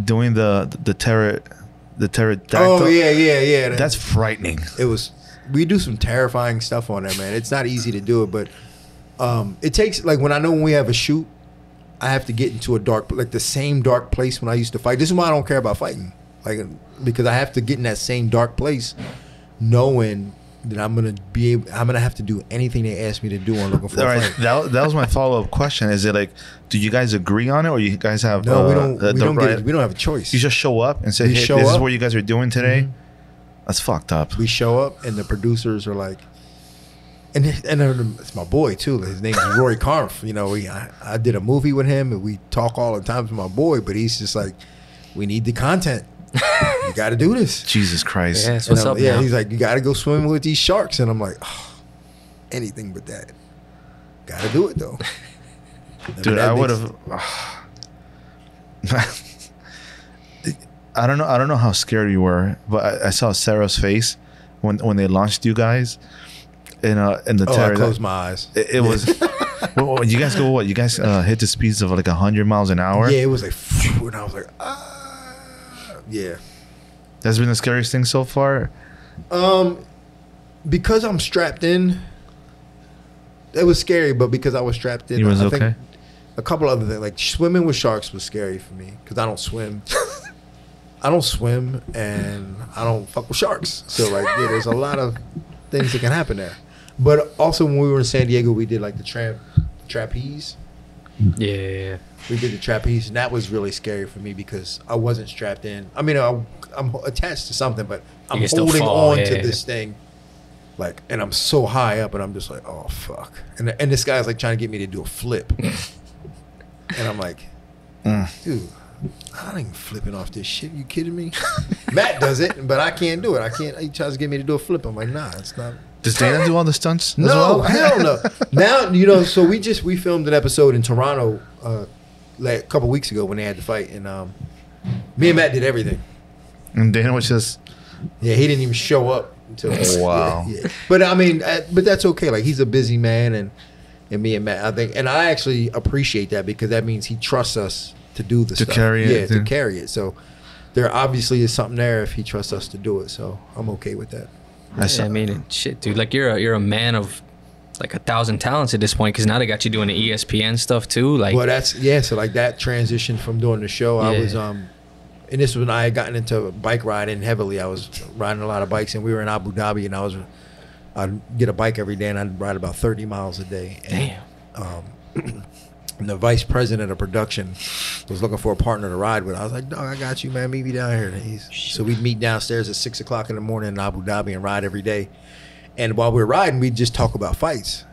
doing the pterodactyl. Oh yeah. That's frightening. It was. We do some terrifying stuff on there, man. It's not easy to do it, but it takes, like, when we have a shoot, I have to get into the same dark place when I used to fight. This is why I don't care about fighting, like, because I have to get in that same dark place, knowing that I'm gonna have to do anything they ask me to do on Looking for a Fight. That was my follow-up question. Is it like, do you guys agree on it, or you guys have no? We don't have a choice. You just show up and say, hey, this is what you guys are doing today. Mm-hmm. That's fucked up. We show up and the producers are like, and it's my boy too. His name is Roy Karpf. You know, I did a movie with him, and we talk all the time to my boy. But he's just like, we need the content. You got to do this. Jesus Christ. Yeah, what's up? Yeah, now? he's like, you got to go swim with these sharks, and I'm like, oh, anything but that. Got to do it though. Dude, I would have. I don't know how scared you were, but I saw Sarah's face when they launched you guys. In the I closed my eyes. It was. You guys go what? You guys hit the speeds of like 100 miles an hour. Yeah, it was like, phew, and I was like, yeah. That's been the scariest thing so far. Because I'm strapped in, it was scary. But because I was strapped in, it was I okay. think a couple other things, like swimming with sharks, was scary for me because I don't swim. I don't swim, and I don't fuck with sharks. So, like, yeah, there's a lot of things that can happen there. But also, when we were in San Diego, we did like the trapeze. Yeah. We did the trapeze, and that was really scary for me because I wasn't strapped in. I mean, I'm attached to something, but I'm holding on to this thing, like, and I'm so high up, and I'm just like, oh fuck. And this guy's like trying to get me to do a flip, and I'm like, dude, I ain't flipping off this shit. You kidding me? Matt does it, but I can't do it. I can't. He tries to get me to do a flip. I'm like, nah, it's not. Does Dana do all the stunts? No, as well? Hell no. Now, you know, so we filmed an episode in Toronto like a couple weeks ago when they had the fight, and me and Matt did everything. And Dana was just, yeah, he didn't even show up until. Wow. Yeah. But I mean, but that's okay. Like, he's a busy man, and me and Matt, I think, and I actually appreciate that because that means he trusts us to do the stuff. To carry it. Yeah, to carry it. So there obviously is something there if he trusts us to do it. So I'm okay with that. I mean, shit, dude. Like, you're a man of like 1,000 talents at this point, because now they got you doing the ESPN stuff too. Like, well, so like that transition from doing the show, I was and this was when I had gotten into bike riding heavily. I was riding a lot of bikes, and we were in Abu Dhabi, and I'd get a bike every day, and I'd ride about 30 miles a day. And, damn. the vice president of production was looking for a partner to ride with. I was like, dog, I got you, man. Meet me down here. So we'd meet downstairs at 6 o'clock in the morning in Abu Dhabi and ride every day. And while we were riding, we'd just talk about fights.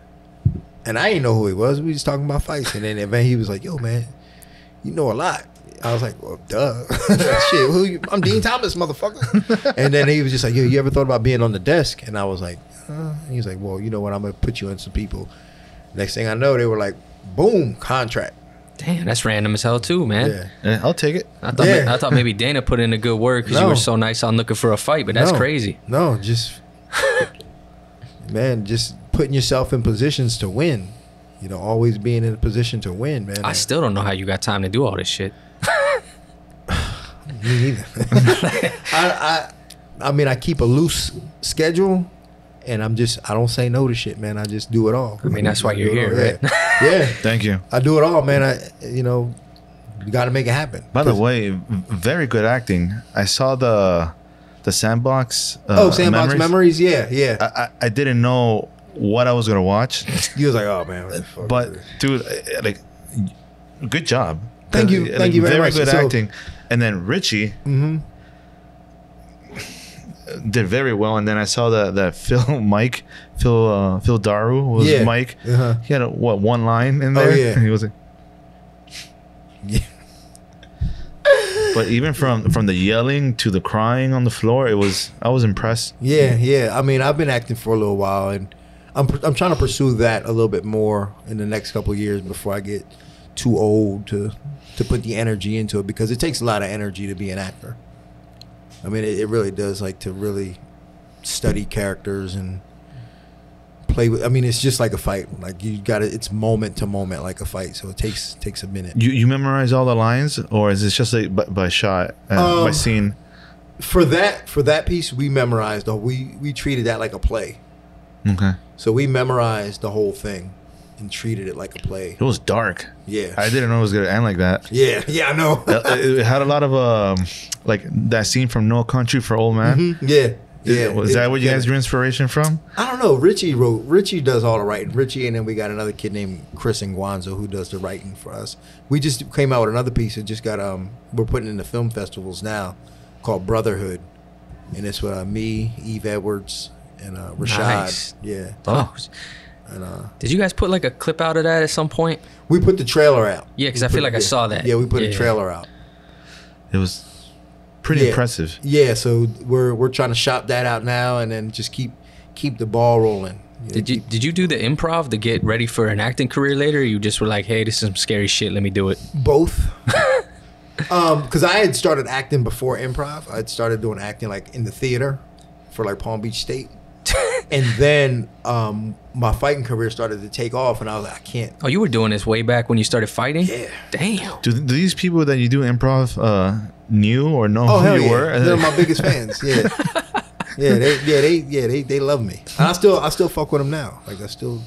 And I didn't know who he was. We was talking about fights. And then he was like, yo, man, you know a lot. I was like, well, duh. Shit, who you? I'm Dean Thomas, motherfucker. And then he was just like, yo, you ever thought about being on the desk? And I was like, And he was like, well, you know what? I'm going to put you in some people. Next thing I know, they were like, boom, contract. Damn, that's random as hell too, man. Yeah, I'll take it. I thought maybe Dana put in a good word because you were so nice on looking for a fight, but that's crazy. No, just, man, just putting yourself in positions to win. You know, always being in a position to win, man. I still don't know how you got time to do all this shit. Me neither. I mean, I keep a loose schedule, and I don't say no to shit, man. I just do it all. I mean, that's why you're here, right? Yeah. Thank you. I do it all, man. You got to make it happen. By the way, very good acting. I saw the Sandbox. Sandbox Memories. Yeah. I didn't know what I was gonna watch. You was like, oh man. But dude, like, good job. Thank you very much. Very good acting. And then Richie did very well. And then I saw that Phil Daru was Mike. He had one line in there. Oh, yeah. And he was like, yeah. But even from the yelling to the crying on the floor, I was impressed. Yeah. I mean, I've been acting for a little while, and I'm trying to pursue that a little bit more in the next couple of years before I get too old to put the energy into it, because it takes a lot of energy to be an actor. I mean, it really does, like, to really study characters and play with. I mean, it's just like a fight. Like, you got it's moment to moment like a fight, so it takes a minute. You memorize all the lines, or is it just like by shot, by scene? For that piece, we memorized. We treated that like a play. Okay. So we memorized the whole thing and treated it like a play. It was dark. Yeah. I didn't know it was gonna end like that. Yeah, I know. It had a lot of like that scene from No Country for Old Men. Mm-hmm. Yeah. Was that what you guys drew inspiration from? I don't know. Richie does all the writing. Richie, and then we got another kid named Chris Nguanzo who does the writing for us. We just came out with another piece that just got we're putting in the film festivals now, called Brotherhood, and it's with me, Eve Edwards, and Rashad. Nice. Yeah. Oh. And, did you guys put like a clip out of that at some point? We put the trailer out. Yeah, because I feel like I saw that. Yeah, we put a trailer out. It was pretty impressive. Yeah, so we're trying to shop that out now, and then just keep the ball rolling. Did you do the improv to get ready for an acting career later? Or you just were like, hey, this is some scary shit, let me do it? Both. Because I had started acting before improv. I'd started doing acting like in the theater for like Palm Beach State. And then my fighting career started to take off, and I was like, I can't. Oh, you were doing this way back when you started fighting? Yeah. Damn. Do these people that you do improv knew or know who you were? They're my biggest fans. Yeah. They love me. And I still fuck with them now. Like, I still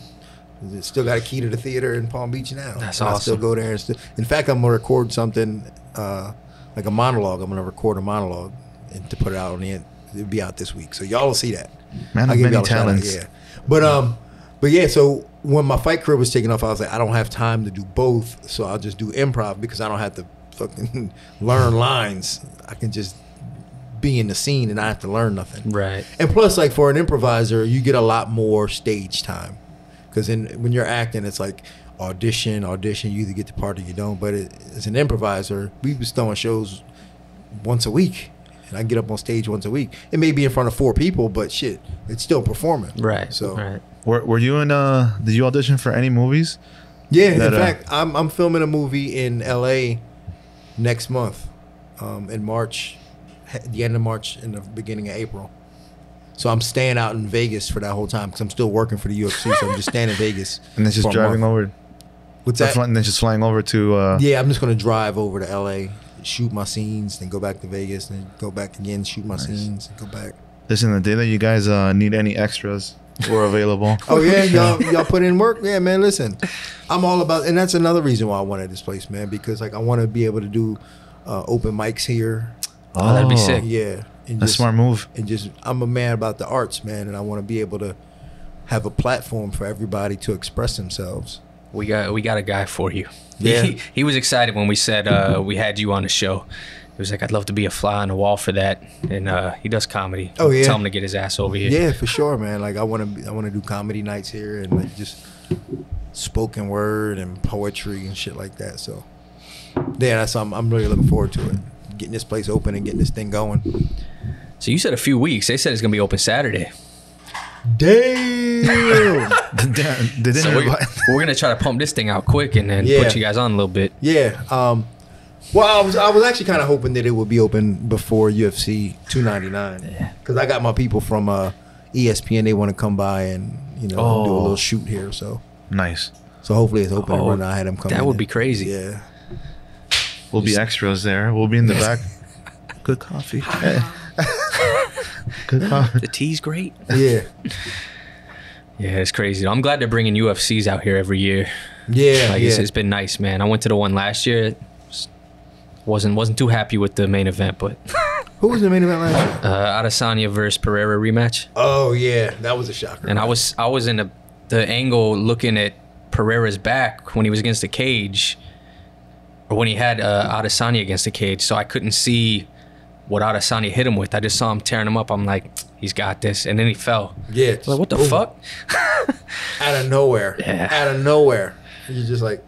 got a key to the theater in Palm Beach now. That's and awesome. I still go there. In fact, I'm gonna record something like a monologue. I'm gonna record a monologue and to put it out on the end. It'll be out this week, so y'all will see that. Man of many talents. Yeah, but yeah. So when my fight career was taking off, I was like, I don't have time to do both, so I'll just do improv because I don't have to fucking learn lines. I can just be in the scene and I have to learn nothing. Right. And plus, like, for an improviser, you get a lot more stage time, because when you're acting, it's like audition. You either get the part or you don't. But as an improviser, we was throwing shows once a week. And I get up on stage once a week. It may be in front of 4 people, but shit, it's still performing. Right. So, right. Were you in? Did you audition for any movies? Yeah. In fact, I'm filming a movie in LA next month, in March, the end of March and the beginning of April. So I'm staying out in Vegas for that whole time because I'm still working for the UFC. So I'm just staying in Vegas. And then just driving over. What's that? And then just flying over to. Yeah, I'm just gonna drive over to LA. Shoot my scenes, then go back to Vegas, then go back again, shoot my scenes, and go back. Listen, the day that you guys need any extras, we're available. Oh yeah, y'all put in work. Yeah, man. Listen, I'm all about, and that's another reason why I wanted this place, man, because like I want to be able to do open mics here. Oh, that'd be sick. Yeah, and a smart move. And just, I'm a man about the arts, man, and I want to be able to have a platform for everybody to express themselves. we got a guy for you. Yeah. He was excited when we said we had you on the show. He was like, I'd love to be a fly on the wall for that. And he does comedy. Oh, yeah. Tell him to get his ass over here. Yeah, for sure, man. Like I want to do comedy nights here and like just spoken word and poetry and shit like that. So yeah, I'm really looking forward to it. Getting this place open and getting this thing going. So you said a few weeks. They said it's gonna be open Saturday. Damn. So we're gonna try to pump this thing out quick and then put you guys on a little bit. Yeah. Well, I was actually kind of hoping that it would be open before UFC 299 because I got my people from ESPN. They want to come by and do a little shoot here. So nice. So hopefully it's open. And I had them come. That would be crazy. Yeah. We'll be extras there. We'll be in the back. Good coffee. Good coffee. The tea's great. Yeah. Yeah, it's crazy. I'm glad they're bringing UFCs out here every year. Yeah. It's been nice, man. I went to the one last year. Wasn't too happy with the main event, but who was the main event last year? Adesanya versus Pereira rematch. Oh yeah, that was a shocker. And right? I was in the angle looking at Pereira's back when he was against the cage, or when he had Adesanya against the cage, so I couldn't see what Adesanya hit him with. I just saw him tearing him up. I'm like, he's got this, and then he fell. Yeah. Like, what the fuck? Out of nowhere. Yeah. Out of nowhere. You're just like,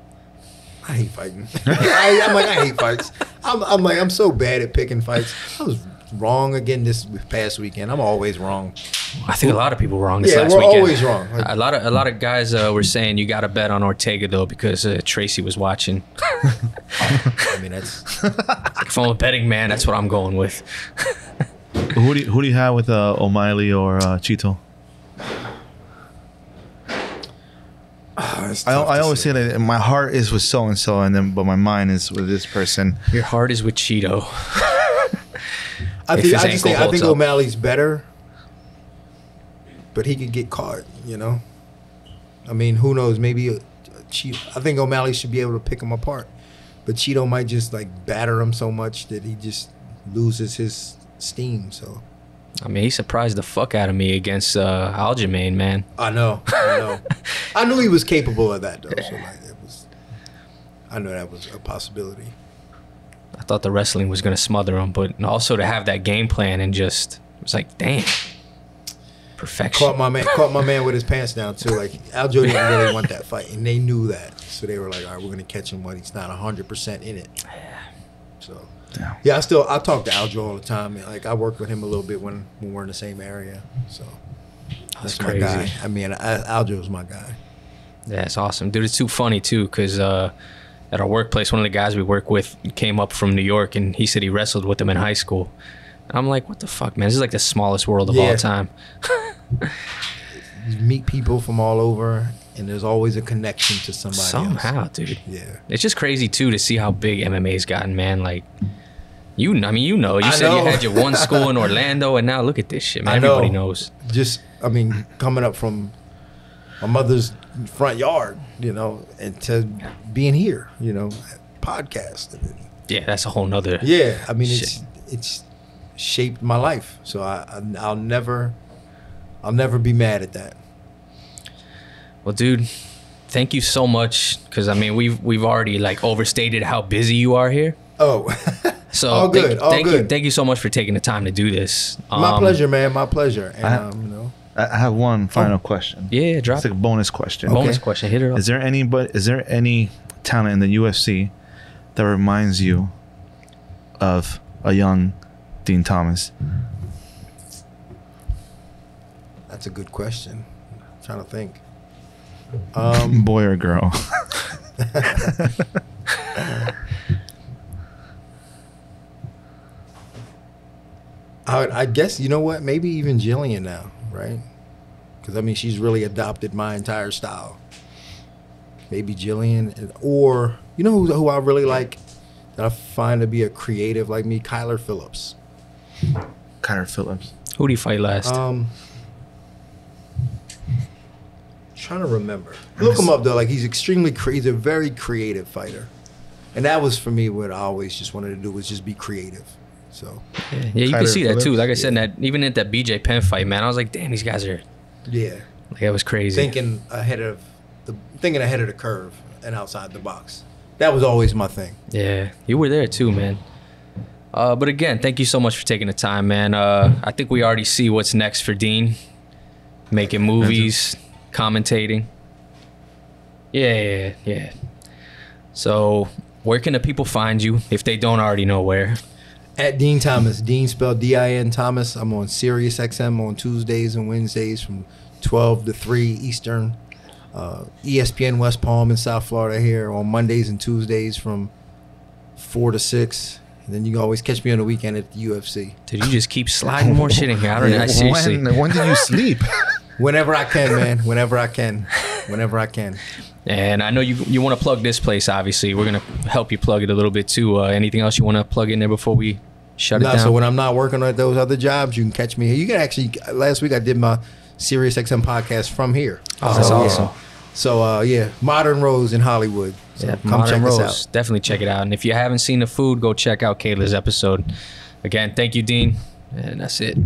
I hate fighting. I'm like, I hate fights. I'm like, I'm so bad at picking fights. I was wrong again this past weekend. I'm always wrong. I think a lot of people were wrong this last we're weekend. Always wrong. Like, a lot of guys were saying you got to bet on Ortega though because Tracy was watching. I mean, that's if I'm a betting man, that's what I'm going with. Who do you have with O'Malley or Chito? I always say that my heart is with so and so, but my mind is with this person. Your heart is with Cheeto. I think O'Malley's better, but he could get caught. I mean, who knows? Maybe I think O'Malley should be able to pick him apart, but Cheeto might just like batter him so much that he just loses his steam. So. I mean, he surprised the fuck out of me against Aljamain, man. I know. I knew he was capable of that, though. So I know that was a possibility. I thought the wrestling was going to smother him, but also to have that game plan and just, it was like, damn. Perfection. Caught my man with his pants down, too. Like, Aljo didn't really want that fight, and they knew that. So they were like, all right, we're going to catch him when he's not 100% in it. So... Yeah, I talk to Aljo all the time. Like I work with him a little bit when we're in the same area. So that's my guy. I mean, Aljo's my guy. Yeah, it's awesome, dude. It's too funny too, because at our workplace, one of the guys we work with came up from New York, and he said he wrestled with him in high school. And I'm like, what the fuck, man? This is like the smallest world of all time. You meet people from all over, and there's always a connection to somebody somehow, else. Dude. Yeah, it's just crazy too to see how big MMA's gotten, man. Like. You said you had your one school in Orlando, and now look at this shit, man. Everybody knows. Coming up from my mother's front yard, and to being here, podcast. Yeah, that's a whole nother. Yeah, I mean, shit. it's shaped my life, so I'll never be mad at that. Well, dude, thank you so much, because I mean, we've already like overstated how busy you are here. Oh. So all good. Thank you so much for taking the time to do this. My pleasure, man. My pleasure. And I have one final question. Yeah, drop. It's like a bonus question. Okay. Bonus question. Hit her up. Is there any talent in the UFC that reminds you of a young Dean Thomas? That's a good question. I'm trying to think. Boy or girl? I guess, you know what? Maybe even Jillian now, right? Because, I mean, she's really adopted my entire style. Maybe Jillian. Or, you know who I really like that I find to be a creative like me? Kyler Phillips. Kyler Phillips. Who did he fight last? Trying to remember. Look him up, though. Like, he's he's a very creative fighter. And that was, for me, what I always just wanted to do was just be creative. So yeah, you can see that too. Like I said, that even at that BJ Penn fight, man, I was like, damn, these guys are. Yeah. Like that was crazy. Thinking ahead of thinking ahead of the curve and outside the box. That was always my thing. Yeah, you were there too, man. But again, thank you so much for taking the time, man. I think we already see what's next for Dean. Making movies, commentating. Yeah. So, where can the people find you if they don't already know where? At Dean Thomas. Dean spelled D-I-N Thomas. I'm on Sirius XM on Tuesdays and Wednesdays from 12 to 3 Eastern. ESPN West Palm in South Florida here on Mondays and Tuesdays from 4 to 6. And then you can always catch me on the weekend at the UFC. Did you just keep sliding more shit in here? I don't know. Seriously. When did you sleep? Whenever I can, man. Whenever I can. And I know you want to plug this place, obviously. We're going to help you plug it a little bit, too. Anything else you want to plug in there before we shut it down? So when I'm not working on those other jobs, you can catch me here. You can actually, last week I did my Sirius XM podcast from here. Oh, that's awesome. So, Modern Rose in Hollywood. So Yeah, come Modern check Rose. us out. Definitely check it out. And if you haven't seen the food, go check out Kayla's episode. Again, thank you, Dean. And that's it.